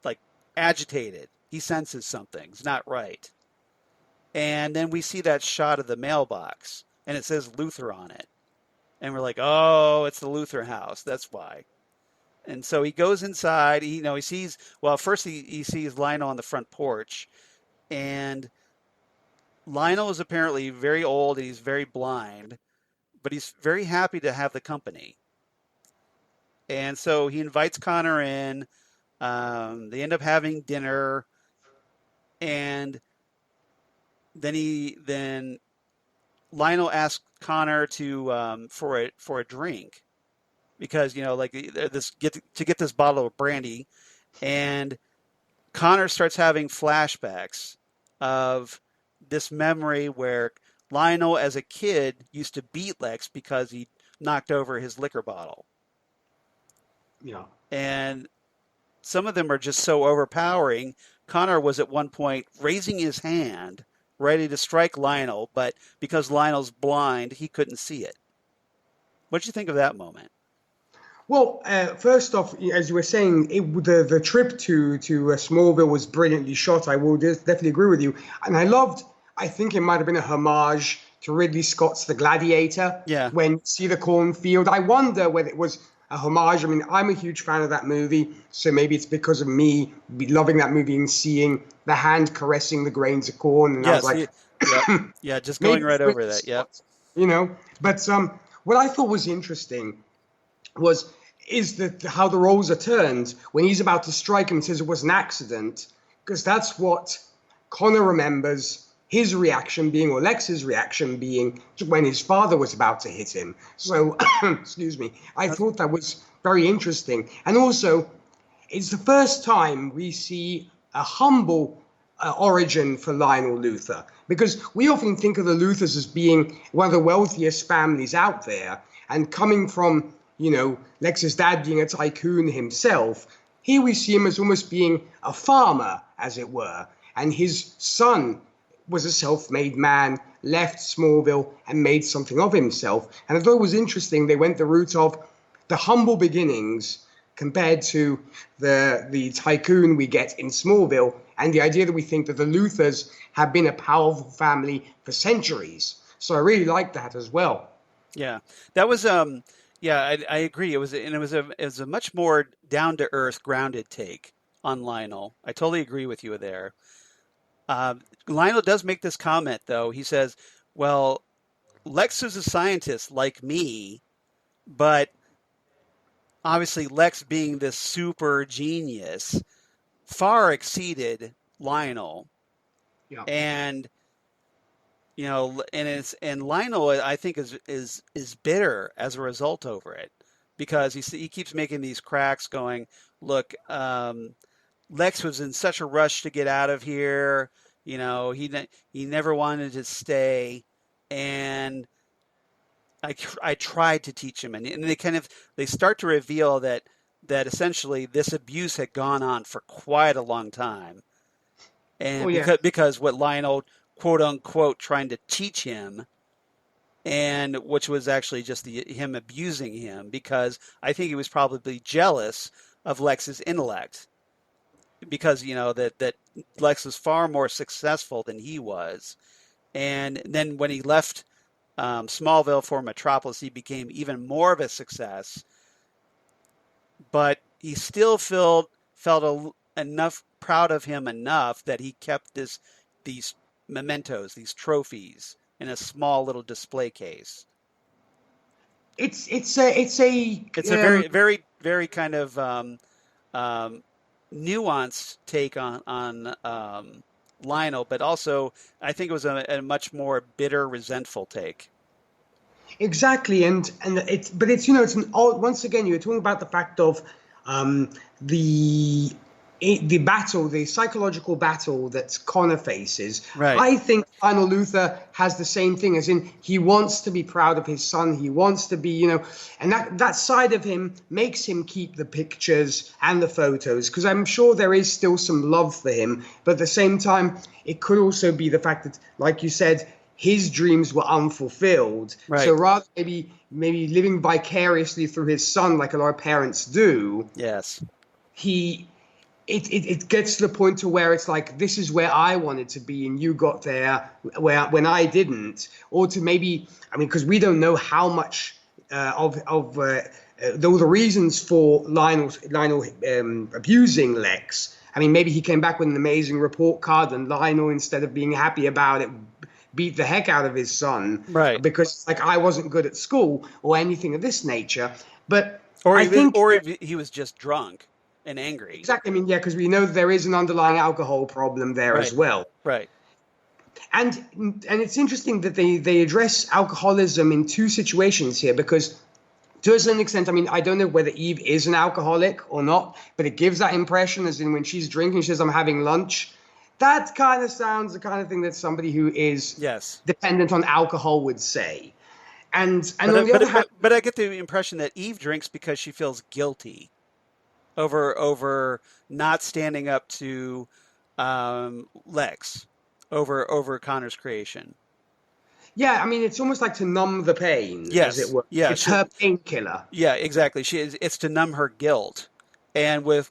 B: like agitated. He senses something's not right. And then we see that shot of the mailbox and it says Luthor on it. And we're like, oh, it's the Luthor house. That's why. And so he goes inside. He sees, well, first he sees Lionel on the front porch. And Lionel is apparently very old and he's very blind, but he's very happy to have the company. And so he invites Connor in. They end up having dinner. And then Lionel asks Connor to for a drink because to get this bottle of brandy, and Connor starts having flashbacks of this memory where Lionel as a kid used to beat Lex because he knocked over his liquor bottle.
C: Yeah.
B: And some of them are just so overpowering. Connor was at one point raising his hand, ready to strike Lionel, but because Lionel's blind, he couldn't see it. What did you think of that moment?
C: Well, first off, as you were saying, the trip to Smallville was brilliantly shot. I will definitely agree with you. And I think it might have been a homage to Ridley Scott's The Gladiator.
B: Yeah.
C: When you see the cornfield. I wonder whether it was a homage. I mean, I'm a huge fan of that movie, so maybe it's because of me loving that movie and seeing the hand caressing the grains of corn. And
B: yes,
C: I was like,
B: yeah, just going right over that. Yeah.
C: But what I thought was interesting is that how the roles are turned when he's about to strike him and says it was an accident, because that's what Connor remembers his reaction being, or Lex's reaction being, when his father was about to hit him. So, excuse me, I thought that was very interesting. And also, it's the first time we see a humble origin for Lionel Luthor, because we often think of the Luthors as being one of the wealthiest families out there, and coming from, Lex's dad being a tycoon himself. Here we see him as almost being a farmer, as it were, and his son was a self-made man, left Smallville and made something of himself. And I thought it was interesting they went the route of the humble beginnings compared to the tycoon we get in Smallville, and the idea that we think that the Luthors have been a powerful family for centuries. So I really liked that as well.
B: Yeah, that was I agree. It was a much more down to earth, grounded take on Lionel. I totally agree with you there. Lionel does make this comment though. He says, "Well, Lex is a scientist like me, but obviously Lex being this super genius far exceeded Lionel."
C: Yeah.
B: And and Lionel, I think, is bitter as a result over it, because he keeps making these cracks, going, "Look, Lex was in such a rush to get out of here. He never wanted to stay, and I tried to teach him." And they start to reveal that essentially this abuse had gone on for quite a long time, and because what Lionel, quote unquote, trying to teach him, and which was actually just him abusing him, because I think he was probably jealous of Lex's intellect, because that Lex was far more successful than he was. And then when he left Smallville for Metropolis, he became even more of a success. But he still felt enough proud of him enough that he kept these mementos, these trophies, in a small little display case.
C: It's a
B: very very very kind of nuanced take on Lionel, but also I think it was a much more bitter, resentful take.
C: Exactly, and it's it's an odd, once again you're talking about the fact of the battle, the psychological battle that Connor faces.
B: Right.
C: I think Lionel Luthor has the same thing, as in he wants to be proud of his son. He wants to be, and that side of him makes him keep the pictures and the photos, because I'm sure there is still some love for him. But at the same time, it could also be the fact that, like you said, his dreams were unfulfilled.
B: Right.
C: So rather maybe living vicariously through his son, like a lot of parents do.
B: Yes.
C: It gets to the point to where it's like, this is where I wanted to be and you got there when I didn't. Or to maybe, because we don't know how much of all the reasons for Lionel abusing Lex. Maybe he came back with an amazing report card and Lionel, instead of being happy about it, beat the heck out of his son.
B: Right.
C: Because I wasn't good at school or anything of this nature. But
B: or he was just drunk and angry.
C: Exactly. Because we know there is an underlying alcohol problem there as well.
B: Right.
C: And it's interesting that they address alcoholism in two situations here, because to a certain extent, I don't know whether Eve is an alcoholic or not, but it gives that impression, as in when she's drinking, she says, I'm having lunch. That kind of sounds the kind of thing that somebody who is dependent on alcohol would say. And on the other hand,
B: but I get the impression that Eve drinks because she feels guilty over not standing up to Lex, over Connor's creation.
C: Yeah, it's almost like to numb the pain, as it were.
B: Yeah,
C: it's her painkiller.
B: Yeah, exactly. It's to numb her guilt. And with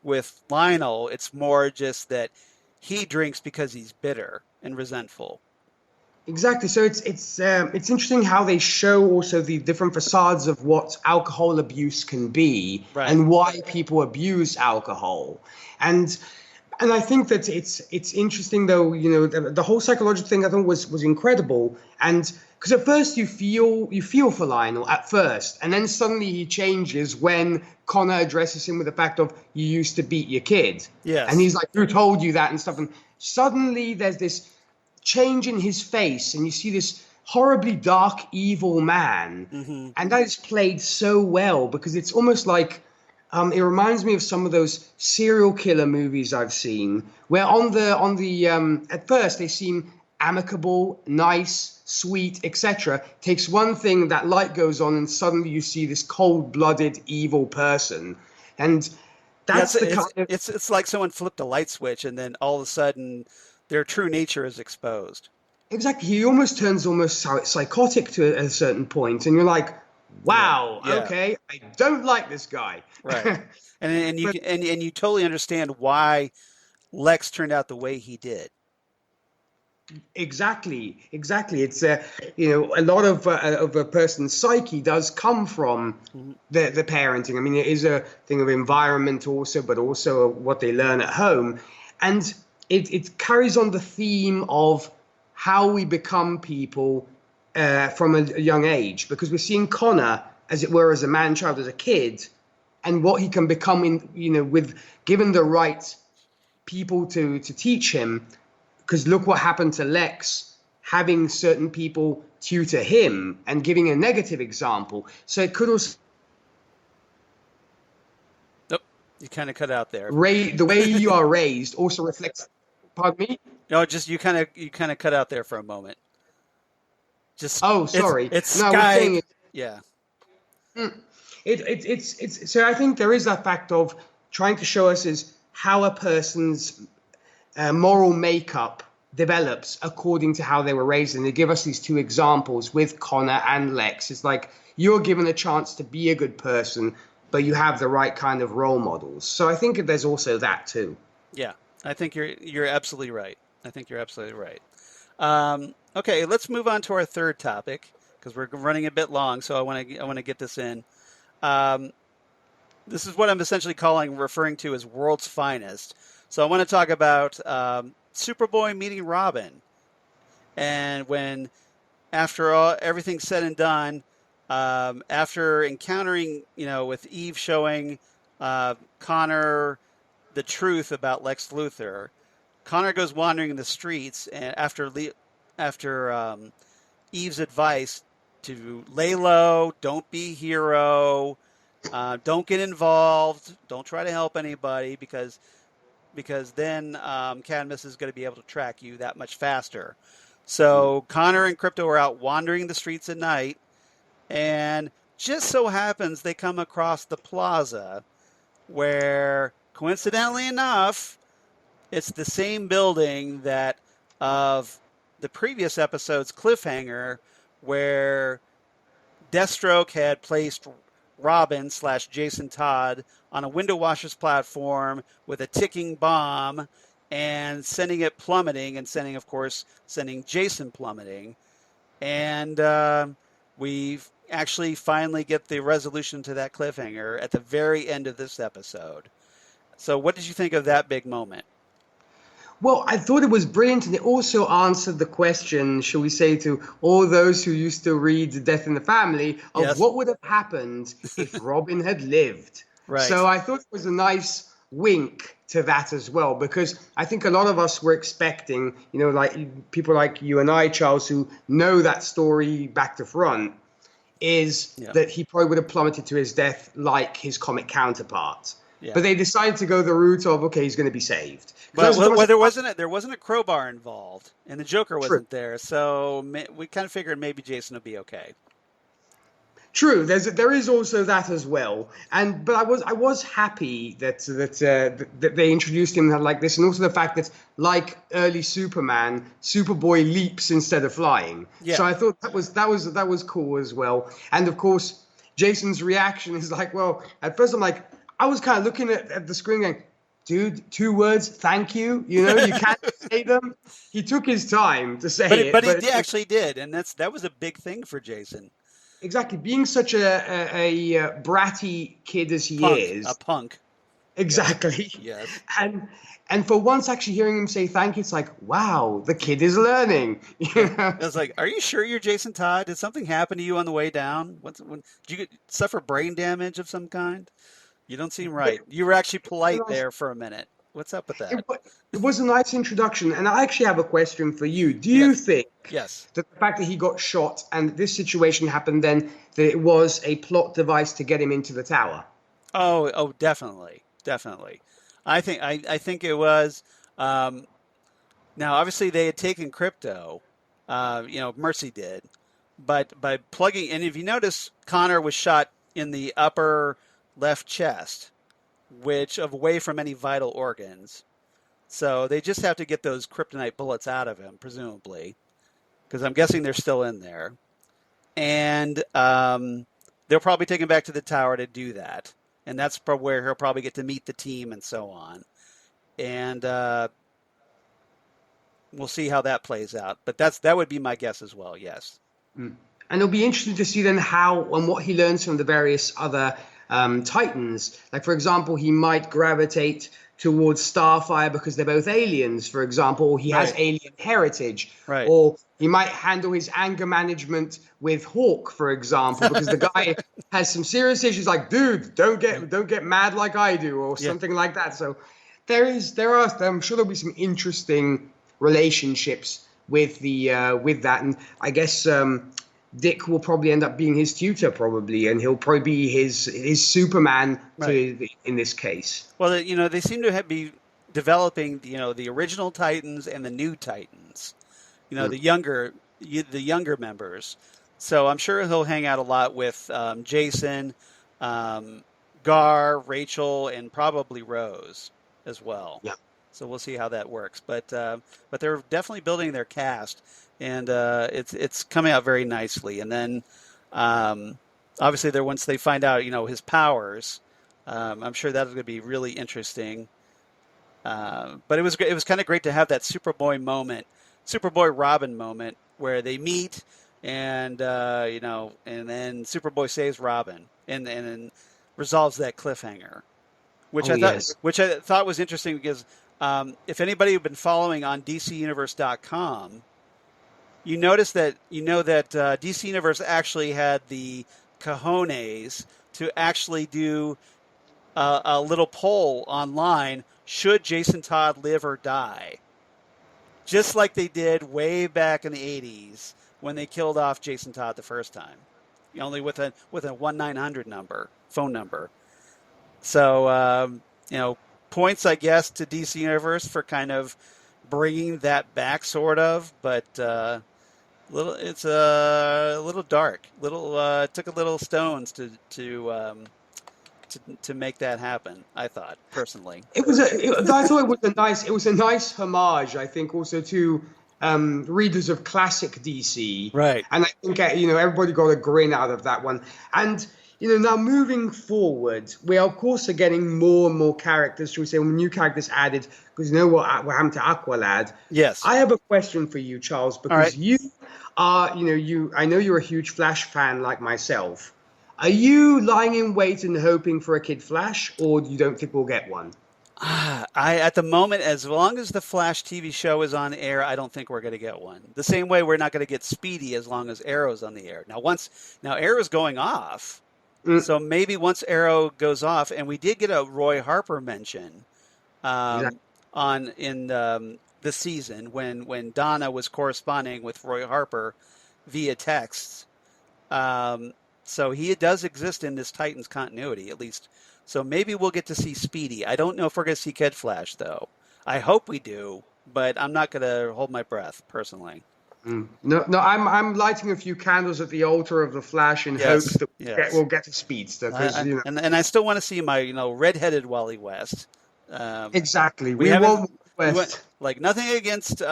B: Lionel, it's more just that he drinks because he's bitter and resentful.
C: Exactly. So it's interesting how they show also the different facades of what alcohol abuse can be, and why people abuse alcohol. And I think that it's interesting, though, the whole psychological thing I think was incredible. And because at first you feel for Lionel at first, and then suddenly he changes when Connor addresses him with the fact of, you used to beat your kid.
B: Yes.
C: And he's like, who told you that and stuff? And suddenly there's this change in his face, and you see this horribly dark, evil man. Mm-hmm. And that is played so well, because it's almost like it reminds me of some of those serial killer movies I've seen, where on the at first they seem amicable, nice, sweet, etc. Takes one thing, that light goes on, and suddenly you see this cold-blooded, evil person. And that's
B: it's like someone flipped a light switch, and then all of a sudden their true nature is exposed.
C: Exactly. He almost turns psychotic to a certain point, and you're like, wow, okay, I don't like this guy.
B: Right. And you totally understand why Lex turned out the way he did.
C: Exactly. It's a lot of a person's psyche does come from the parenting. It is a thing of environment also, but also what they learn at home, and it carries on the theme of how we become people from a young age, because we're seeing Connor, as it were, as a man-child, as a kid, and what he can become with given the right people to teach him. Because look what happened to Lex, having certain people tutor him and giving a negative example. So it could also...
B: Nope, you kind of cut out there.
C: The way you are raised also reflects... Pardon me?
B: No, just you kind of cut out there for a moment.
C: Sorry.
B: It's
C: no,
B: Sky.
C: Saying
B: yeah.
C: It's so I think there is that fact of trying to show us is how a person's moral makeup develops according to how they were raised, and they give us these two examples with Connor and Lex. It's like you're given a chance to be a good person, but you have the right kind of role models. So I think there's also that too.
B: Yeah, I think you're absolutely right. Okay, let's move on to our third topic, because we're running a bit long. So I want to get this in. This is what I'm essentially referring to as world's finest. So I want to talk about Superboy meeting Robin, and when after everything's said and done, after encountering with Eve showing Connor the truth about Lex Luthor, Connor goes wandering in the streets, and after Eve's advice to lay low, don't be a hero, don't get involved, don't try to help anybody, because then Cadmus is going to be able to track you that much faster. So Connor and Krypto are out wandering the streets at night, and just so happens they come across the plaza where, coincidentally enough, it's the same building that of the previous episode's cliffhanger, where Deathstroke had placed Robin / Jason Todd on a window washer's platform with a ticking bomb and sending it plummeting, and sending Jason plummeting. And we actually finally get the resolution to that cliffhanger at the very end of this episode. So what did you think of that big moment?
C: Well, I thought it was brilliant, and it also answered the question, shall we say, to all those who used to read Death in the Family, of
B: Yes.
C: what would have happened if Robin had lived.
B: Right.
C: So I thought it was a nice wink to that as well, because I think a lot of us were expecting, like people like you and I, Charles, who know that story back to front, that he probably would have plummeted to his death like his comic counterpart. Yeah. But they decided to go the route of, okay, he's going to be saved.
B: Well, there wasn't a crowbar involved, and the Joker wasn't there, so we kind of figured maybe Jason would be okay.
C: True, there is also that as well, but I was happy that they introduced him like this, and also the fact that, like early Superman, Superboy leaps instead of flying. Yeah. So I thought that was cool as well, and of course Jason's reaction is like, well, at first I'm like, I was kind of looking at the screen going, dude, 2 words, thank you. You can't say them. He took his time to say it.
B: But he actually did, and that was a big thing for Jason.
C: Exactly. Being such a bratty kid as he is.
B: A punk.
C: Exactly.
B: Yes.
C: And for once actually hearing him say thank you, it's like, wow, the kid is learning.
B: I was like, are you sure you're Jason Todd? Did something happen to you on the way down? Did you suffer brain damage of some kind? You don't seem right. You were actually polite there for a minute. What's up with that?
C: It was a nice introduction, and I actually have a question for you. Do you think
B: that
C: the fact that he got shot and this situation happened then, that it was a plot device to get him into the tower?
B: Oh, definitely. I think it was. Now, obviously, they had taken Krypto. Mercy did, but by plugging, and if you notice, Connor was shot in the upper left chest, which away from any vital organs. So they just have to get those kryptonite bullets out of him, presumably, because I'm guessing they're still in there. And they'll probably take him back to the tower to do that. And that's where he'll probably get to meet the team and so on. And we'll see how that plays out. But that would be my guess as well, yes.
C: And it'll be interesting to see then how and what he learns from the various other Titans. Like, for example, he might gravitate towards Starfire because they're both aliens, for example, or he has alien heritage.
B: Right.
C: Or he might handle his anger management with Hawk, for example, because the guy has some serious issues like, dude, don't get mad like I do, or something like that. So I'm sure there'll be some interesting relationships with that. And I guess Dick will probably end up being his tutor, and he'll probably be his Superman in this case.
B: Well, they seem to be developing, the original Titans and the new Titans, the younger members. So I'm sure he'll hang out a lot with Jason, Gar, Rachel, and probably Rose as well. Yeah. So we'll see how that works. But they're definitely building their cast. And it's coming out very nicely. And then, obviously, once they find out, his powers, I'm sure that's going to be really interesting. But it was kind of great to have that Superboy Robin moment where they meet, and and then Superboy saves Robin, and then resolves that cliffhanger, which
C: Yes.
B: I thought was interesting because if anybody had been following on DCUniverse.com, you notice that DC Universe actually had the cojones to actually do a little poll online: should Jason Todd live or die? Just like they did way back in the '80s when they killed off Jason Todd the first time, only with a 1-900 phone number. So points, I guess, to DC Universe for kind of bringing that back, sort of, but it's a little dark. Took a little stones to make that happen. I thought personally.
C: I thought it was a nice homage. I think also to readers of classic DC,
B: Right.
C: and I think everybody got a grin out of that one. And now moving forward, we of course are getting more and more characters. Shall we say, new characters added? Because what happened to Aqualad?
B: Yes.
C: I have a question for you, Charles, because you are, I know you're a huge Flash fan like myself. Are you lying in wait and hoping for a Kid Flash, or you don't think we'll get one?
B: At the moment, as long as the Flash TV show is on air, I don't think we're going to get one. The same way we're not going to get Speedy as long as Arrow's on the air. Now Arrow's going off, so maybe once Arrow goes off, and we did get a Roy Harper mention this season when Donna was corresponding with Roy Harper via texts. So he does exist in this Titans continuity, at least. So maybe we'll get to see Speedy. I don't know if we're going to see Kid Flash, though. I hope we do, but I'm not going to hold my breath, personally.
C: No, I'm lighting a few candles at the altar of the Flash in hopes that we'll get to Speedster.
B: And I still want to see my, redheaded Wally West.
C: Exactly. We want West.
B: Like, nothing against,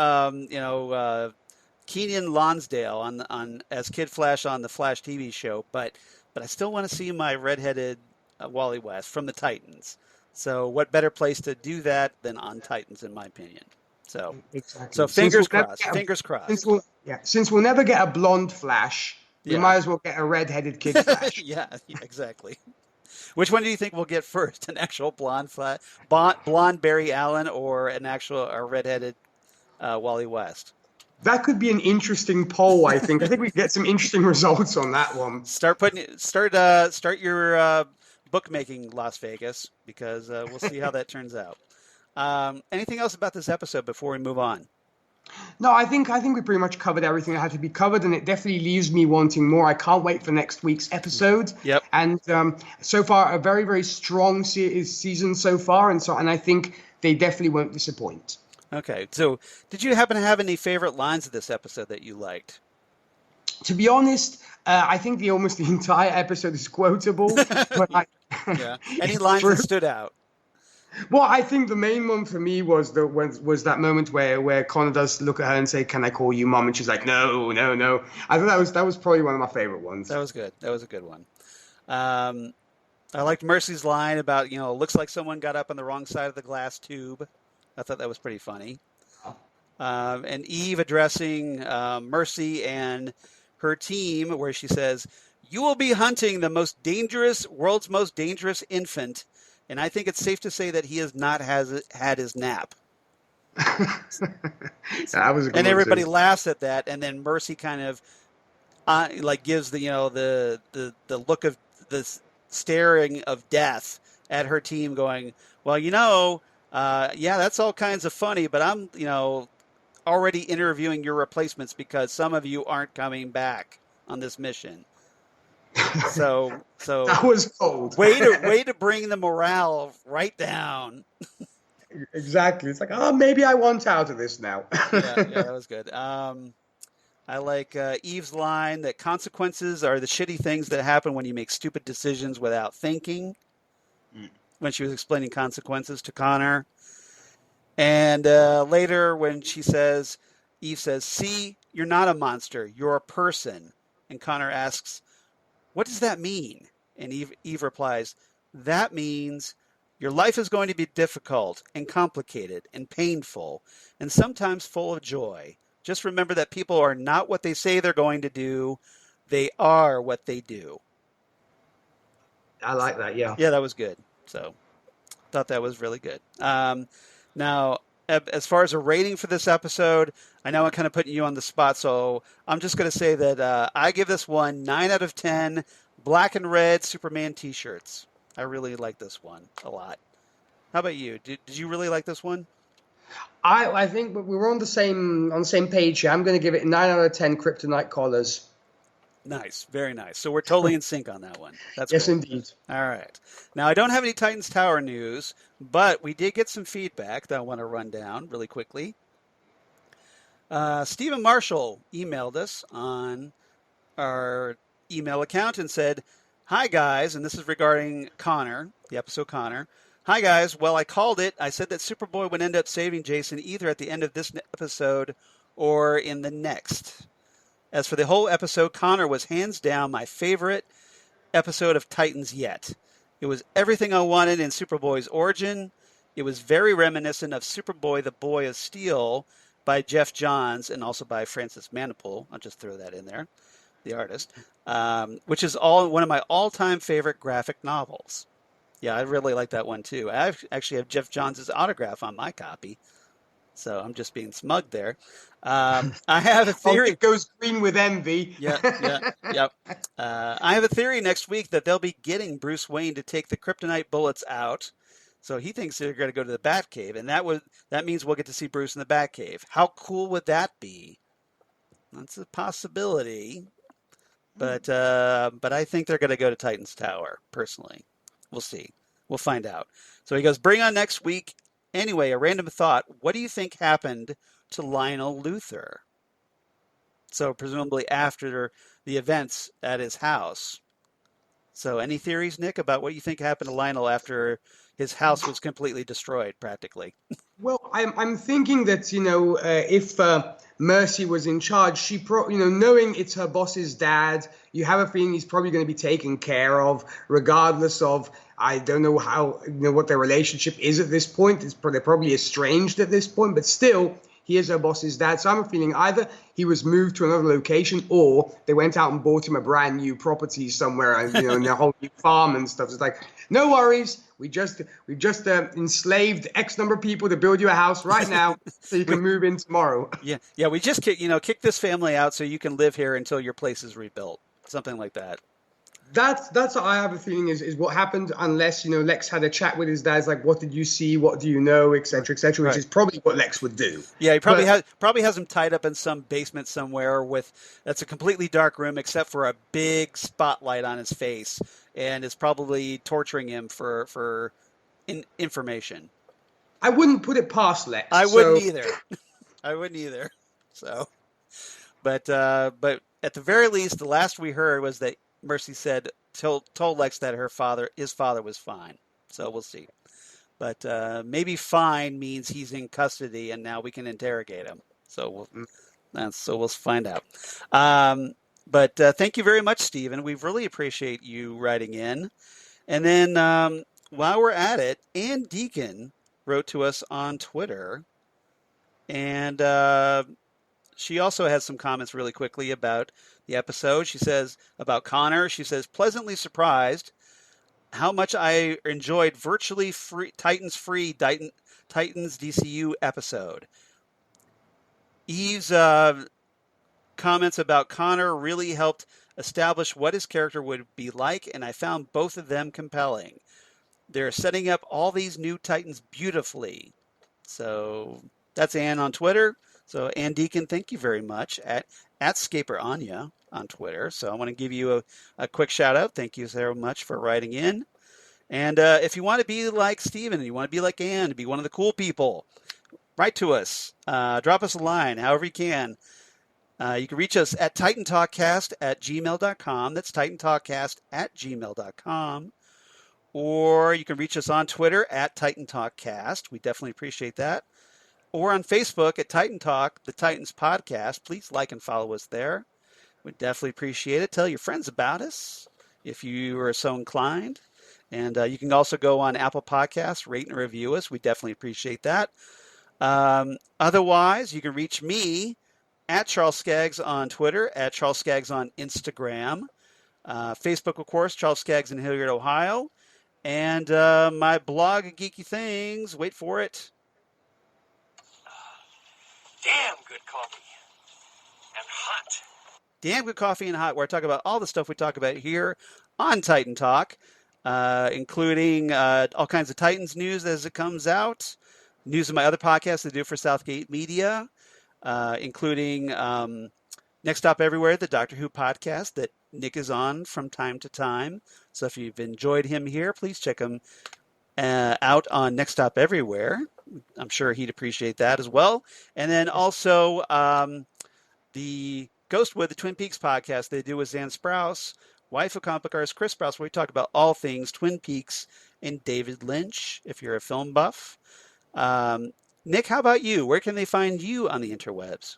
B: Keenan Lonsdale on as Kid Flash on the Flash TV show, but I still want to see my redheaded Wally West from the Titans. So what better place to do that than on Titans, in my opinion? So
C: exactly.
B: So fingers crossed. Fingers crossed.
C: Since we'll never get a blonde Flash, we might as well get a redheaded Kid Flash.
B: yeah, exactly. Which one do you think we'll get first? An actual blonde Barry Allen, or a redheaded Wally West?
C: That could be an interesting poll, I think. I think we get some interesting results on that one.
B: Start your bookmaking, Las Vegas, because we'll see how that turns out. Anything else about this episode before we move on?
C: No, I think we pretty much covered everything that had to be covered, and it definitely leaves me wanting more. I can't wait for next week's episode.
B: Yep.
C: And so far, a very, very strong season so far, and I think they definitely won't disappoint.
B: Okay, so did you happen to have any favorite lines of this episode that you liked?
C: To be honest, I think almost the entire episode is quotable. But
B: Any lines that stood out?
C: Well, I think the main one for me was that moment where Connor does look at her and say, "Can I call you Mom?" And she's like, "No, no, no." I thought that was probably one of my favorite ones.
B: That was good. That was a good one. I liked Mercy's line about, looks like someone got up on the wrong side of the glass tube. I thought that was pretty funny. And Eve addressing Mercy and her team, where she says, "You will be hunting the world's most dangerous infant, and I think it's safe to say that he has not had his nap."
C: That was a good
B: and
C: one
B: everybody
C: too.
B: laughs at that, and then Mercy kind of gives the look of the staring of death at her team, going, "Well, that's all kinds of funny, but I'm, already interviewing your replacements because some of you aren't coming back on this mission." So
C: That was cold.
B: way to bring the morale right down.
C: Exactly. It's like, maybe I want out of this now.
B: yeah, that was good. I like Eve's line that consequences are the shitty things that happen when you make stupid decisions without thinking. When she was explaining consequences to Connor. And later when Eve says, "See, you're not a monster, you're a person." And Connor asks, "What does that mean?" And Eve replies, "That means your life is going to be difficult and complicated and painful and sometimes full of joy. Just remember that people are not what they say they're going to do. They are what they do.
C: I like that. Yeah.
B: Yeah, that was good. So, thought that was really good. Now, as far as a rating for this episode, I know I'm kind of putting you on the spot, so I'm just going to say that I give this one 9 out of 10 black and red Superman t-shirts. I really like this one a lot. How about you? Did you really like this one?
C: I think we're on the same page here. I'm going to give it 9 out of 10 kryptonite collars.
B: Nice, very nice. So we're totally in sync on that one. That's
C: yes,
B: cool.
C: indeed.
B: All right. Now I don't have any Titans Tower news, but we did get some feedback that I want to run down really quickly. Stephen Marshall emailed us on our email account and said, "Hi guys," and this is regarding Connor, the episode Connor. "Hi guys. Well, I called it. I said that Superboy would end up saving Jason either at the end of this episode or in the next. As for the whole episode, Connor was hands down my favorite episode of Titans yet. It was everything I wanted in Superboy's origin. It was very reminiscent of Superboy, the Boy of Steel by Jeff Johns and also by Francis Manapul. I'll just throw that in there, the artist, which is one of my all-time favorite graphic novels. Yeah, I really like that one too. I actually have Jeff Johns' autograph on my copy. So I'm just being smug there. I have a theory.
C: It goes green with envy.
B: Yep. I have a theory next week that they'll be getting Bruce Wayne to take the kryptonite bullets out. So he thinks they're going to go to the Batcave, and that means we'll get to see Bruce in the Batcave. How cool would that be? That's a possibility, but I think they're going to go to Titan's Tower. Personally, we'll see. We'll find out. So he goes, "Bring on next week." Anyway, a random thought. What do you think happened to Lionel Luthor? So presumably after the events at his house. So any theories, Nick, about what you think happened to Lionel after his house was completely destroyed, practically?
C: Well, I'm thinking that, if Mercy was in charge, she knowing it's her boss's dad, you have a feeling he's probably going to be taken care of, regardless of, I don't know what their relationship is at this point. They're probably estranged at this point, but still, he is her boss's dad. So I'm feeling either he was moved to another location or they went out and bought him a brand new property somewhere, in a whole new farm and stuff. It's like, no worries. We've just enslaved X number of people to build you a house right now so you can move in tomorrow.
B: Yeah. We just kick this family out so you can live here until your place is rebuilt. Something like that.
C: That's what I have a feeling is what happened, unless Lex had a chat with his dad, like, what did you see, what do you know, etc., etc., which is probably what Lex would do.
B: Yeah, he probably has him tied up in some basement somewhere that's a completely dark room except for a big spotlight on his face, and is probably torturing him for information.
C: I wouldn't put it past Lex.
B: I wouldn't either. So, but at the very least, the last we heard was that Mercy told Lex that his father was fine. So we'll see. But maybe fine means he's in custody and now we can interrogate him. So we'll find out. But thank you very much, Stephen. We really appreciate you writing in. And then while we're at it, Ann Deacon wrote to us on Twitter, and she also has some comments really quickly about the episode. She says about Connor, she says, pleasantly surprised how much I enjoyed virtually free Titans DCU episode. Eve's comments about Connor really helped establish what his character would be like, and I found both of them compelling. They're setting up all these new Titans beautifully. So that's Ann on Twitter. So Ann Deacon, thank you very much at Scaper Anya on Twitter. So I want to give you a quick shout out. Thank you so much for writing in. And if you want to be like Steven, you want to be like Ann, to be one of the cool people, write to us. Drop us a line, however you can. You can reach us at TitanTalkcast@gmail.com. That's TitanTalkcast@gmail.com. Or you can reach us on Twitter at TitanTalkcast. We definitely appreciate that. Or on Facebook at Titan Talk, the Titans Podcast. Please like and follow us there. We'd definitely appreciate it. Tell your friends about us if you are so inclined. And you can also go on Apple Podcasts, rate and review us. We definitely appreciate that. Otherwise, you can reach me at Charles Skaggs on Twitter, at Charles Skaggs on Instagram, Facebook, of course, Charles Skaggs in Hilliard, Ohio, and my blog, Geeky Things. Wait for it.
A: Damn good coffee. And hot.
B: Damn Good Coffee and Hot, where I talk about all the stuff we talk about here on Titan Talk, including all kinds of Titans news as it comes out, news of my other podcasts I do for Southgate Media, including Next Stop Everywhere, the Doctor Who podcast that Nik is on from time to time. So if you've enjoyed him here, please check him out on Next Stop Everywhere. I'm sure he'd appreciate that as well. And then also the Ghostwood, the Twin Peaks podcast they do with Zan Sprouse, wife of comic book artist Chris Sprouse, where we talk about all things Twin Peaks and David Lynch, if you're a film buff. Nik, how about you? Where can they find you on the interwebs?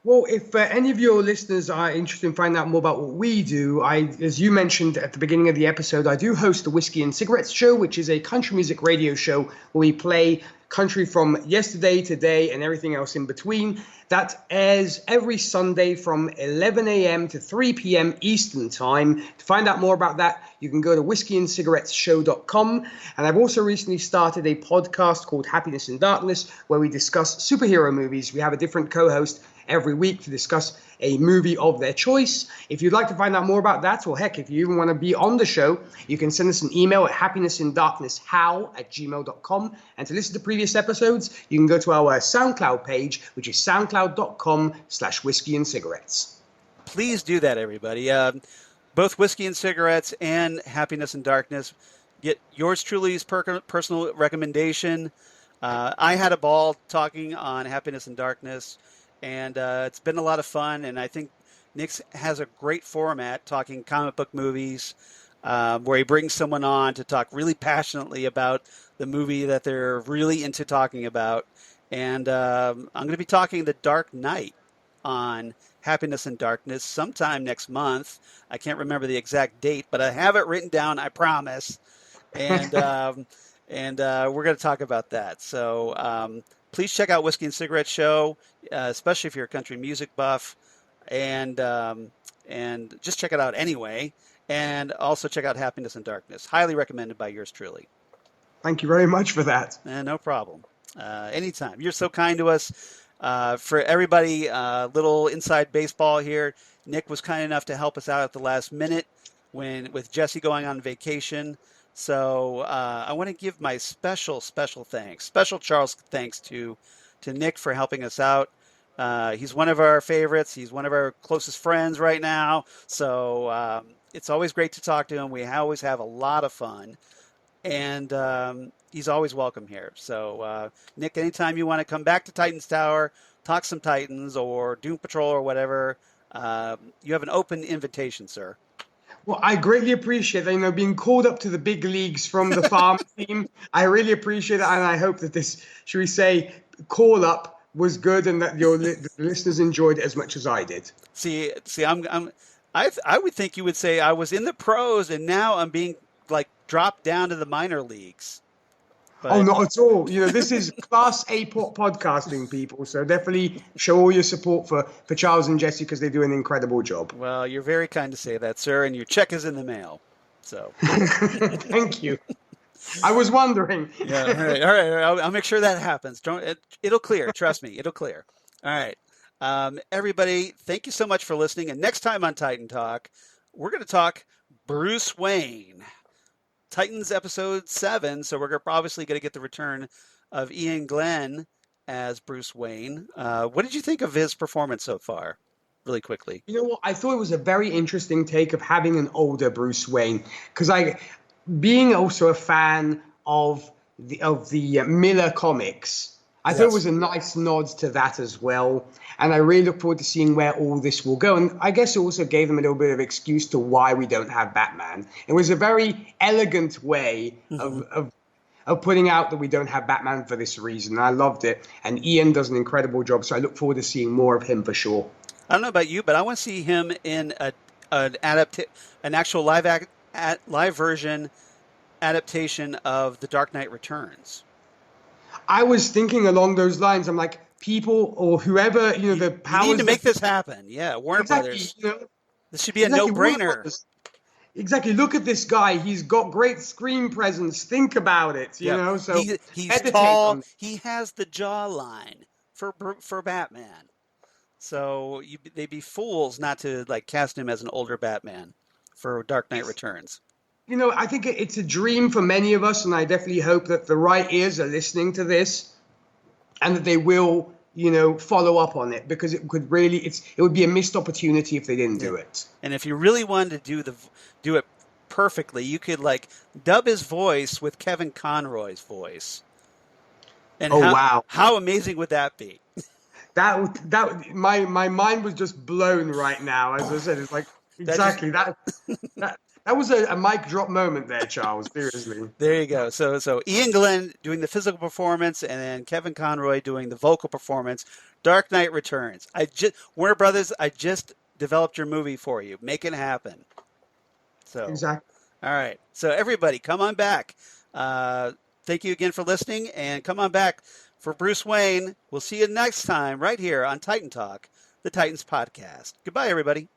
C: Well, if any of your listeners are interested in finding out more about what we do, as you mentioned at the beginning of the episode, I do host the Whiskey and Cigarettes Show, which is a country music radio show where we play country from yesterday, today, and everything else in between. That airs every Sunday from 11 a.m. to 3 p.m. Eastern Time. To find out more about that, you can go to whiskeyandcigarettesshow.com. And I've also recently started a podcast called Happiness in Darkness, where we discuss superhero movies. We have a different co-host every week to discuss a movie of their choice. If you'd like to find out more about that, or heck, if you even want to be on the show, you can send us an email at happinessindarknesshow@gmail.com. And to listen to previous episodes, you can go to our SoundCloud page, which is soundcloud.com/whiskey and cigarettes.
B: Please do that, everybody. Both Whiskey and Cigarettes and Happiness in Darkness. Get yours truly's personal recommendation. I had a ball talking on Happiness in Darkness, and it's been a lot of fun. And I think Nik has a great format talking comic book movies, where he brings someone on to talk really passionately about the movie that they're really into talking about. And I'm going to be talking The Dark Knight on Happiness in Darkness sometime next month. I can't remember the exact date, but I have it written down, I promise. And we're going to talk about that. So please check out Whiskey and Cigarette Show, especially if you're a country music buff, and just check it out anyway. And also check out Happiness in Darkness. Highly recommended by yours truly.
C: Thank you very much for that.
B: No problem. Anytime. You're so kind to us. For everybody, little inside baseball here. Nik was kind enough to help us out at the last minute with Jesse going on vacation. So I want to give my special Charles thanks to Nik for helping us out. He's one of our favorites. He's one of our closest friends right now. So it's always great to talk to him. We always have a lot of fun. And he's always welcome here. So, Nik, anytime you want to come back to Titans Tower, talk some Titans or Doom Patrol or whatever, you have an open invitation, sir.
C: Well, I greatly appreciate that, being called up to the big leagues from the farm team. I really appreciate it, and I hope that this, should we say, call up was good and that your listeners enjoyed it as much as I did.
B: See, I would think you would say I was in the pros and now I'm being dropped down to the minor leagues. But...
C: Oh, not at all. This is Class A podcasting, people. So definitely show all your support for Charles and Jesse because they do an incredible job.
B: Well, you're very kind to say that, sir, and your check is in the mail. So
C: thank you. I was wondering.
B: Yeah, all right. I'll make sure that happens. It'll clear. Trust me, it'll clear. All right. Everybody, thank you so much for listening. And next time on Titan Talk, we're going to talk Bruce Wayne. Titans episode 7, so we're obviously going to get the return of Ian Glenn as Bruce Wayne. What did you think of his performance so far? Really quickly.
C: You know what? I thought it was a very interesting take of having an older Bruce Wayne, because being also a fan of the Miller comics, I thought it was a nice nod to that as well. And I really look forward to seeing where all this will go. And I guess it also gave them a little bit of excuse to why we don't have Batman. It was a very elegant way of putting out that we don't have Batman for this reason. I loved it. And Ian does an incredible job. So I look forward to seeing more of him for sure.
B: I don't know about you, but I want to see him in an actual live version adaptation of The Dark Knight Returns.
C: I was thinking along those lines. I'm like, people or whoever, the
B: You
C: powers
B: need to make
C: that
B: this happen. Yeah, Warner
C: exactly,
B: Brothers.
C: you know,
B: This should be a
C: exactly. Warner
B: no-brainer.
C: Brothers. Exactly. Look at this guy. He's got great screen presence. Think about it,
B: Yep.
C: So
B: He's
C: meditate
B: tall.
C: on it.
B: He has the jawline for Batman. So they'd be fools not to like cast him as an older Batman for Dark Knight Returns.
C: I think it's a dream for many of us, and I definitely hope that the right ears are listening to this, and that they will, follow up on it, because it could really, it would be a missed opportunity if they didn't do it.
B: And if you really wanted to do it perfectly, you could like dub his voice with Kevin Conroy's voice. And
C: wow!
B: How amazing would that be?
C: My mind was just blown right now. As I said, it's like exactly that was a mic drop moment there, Charles. Seriously.
B: There you go. So Ian Glenn doing the physical performance, and then Kevin Conroy doing the vocal performance. Dark Knight Returns. Warner Brothers, I just developed your movie for you. Make it happen. So
C: exactly.
B: All right. So everybody, come on back. Thank you again for listening, and come on back for Bruce Wayne. We'll see you next time right here on Titan Talk, the Titans podcast. Goodbye, everybody.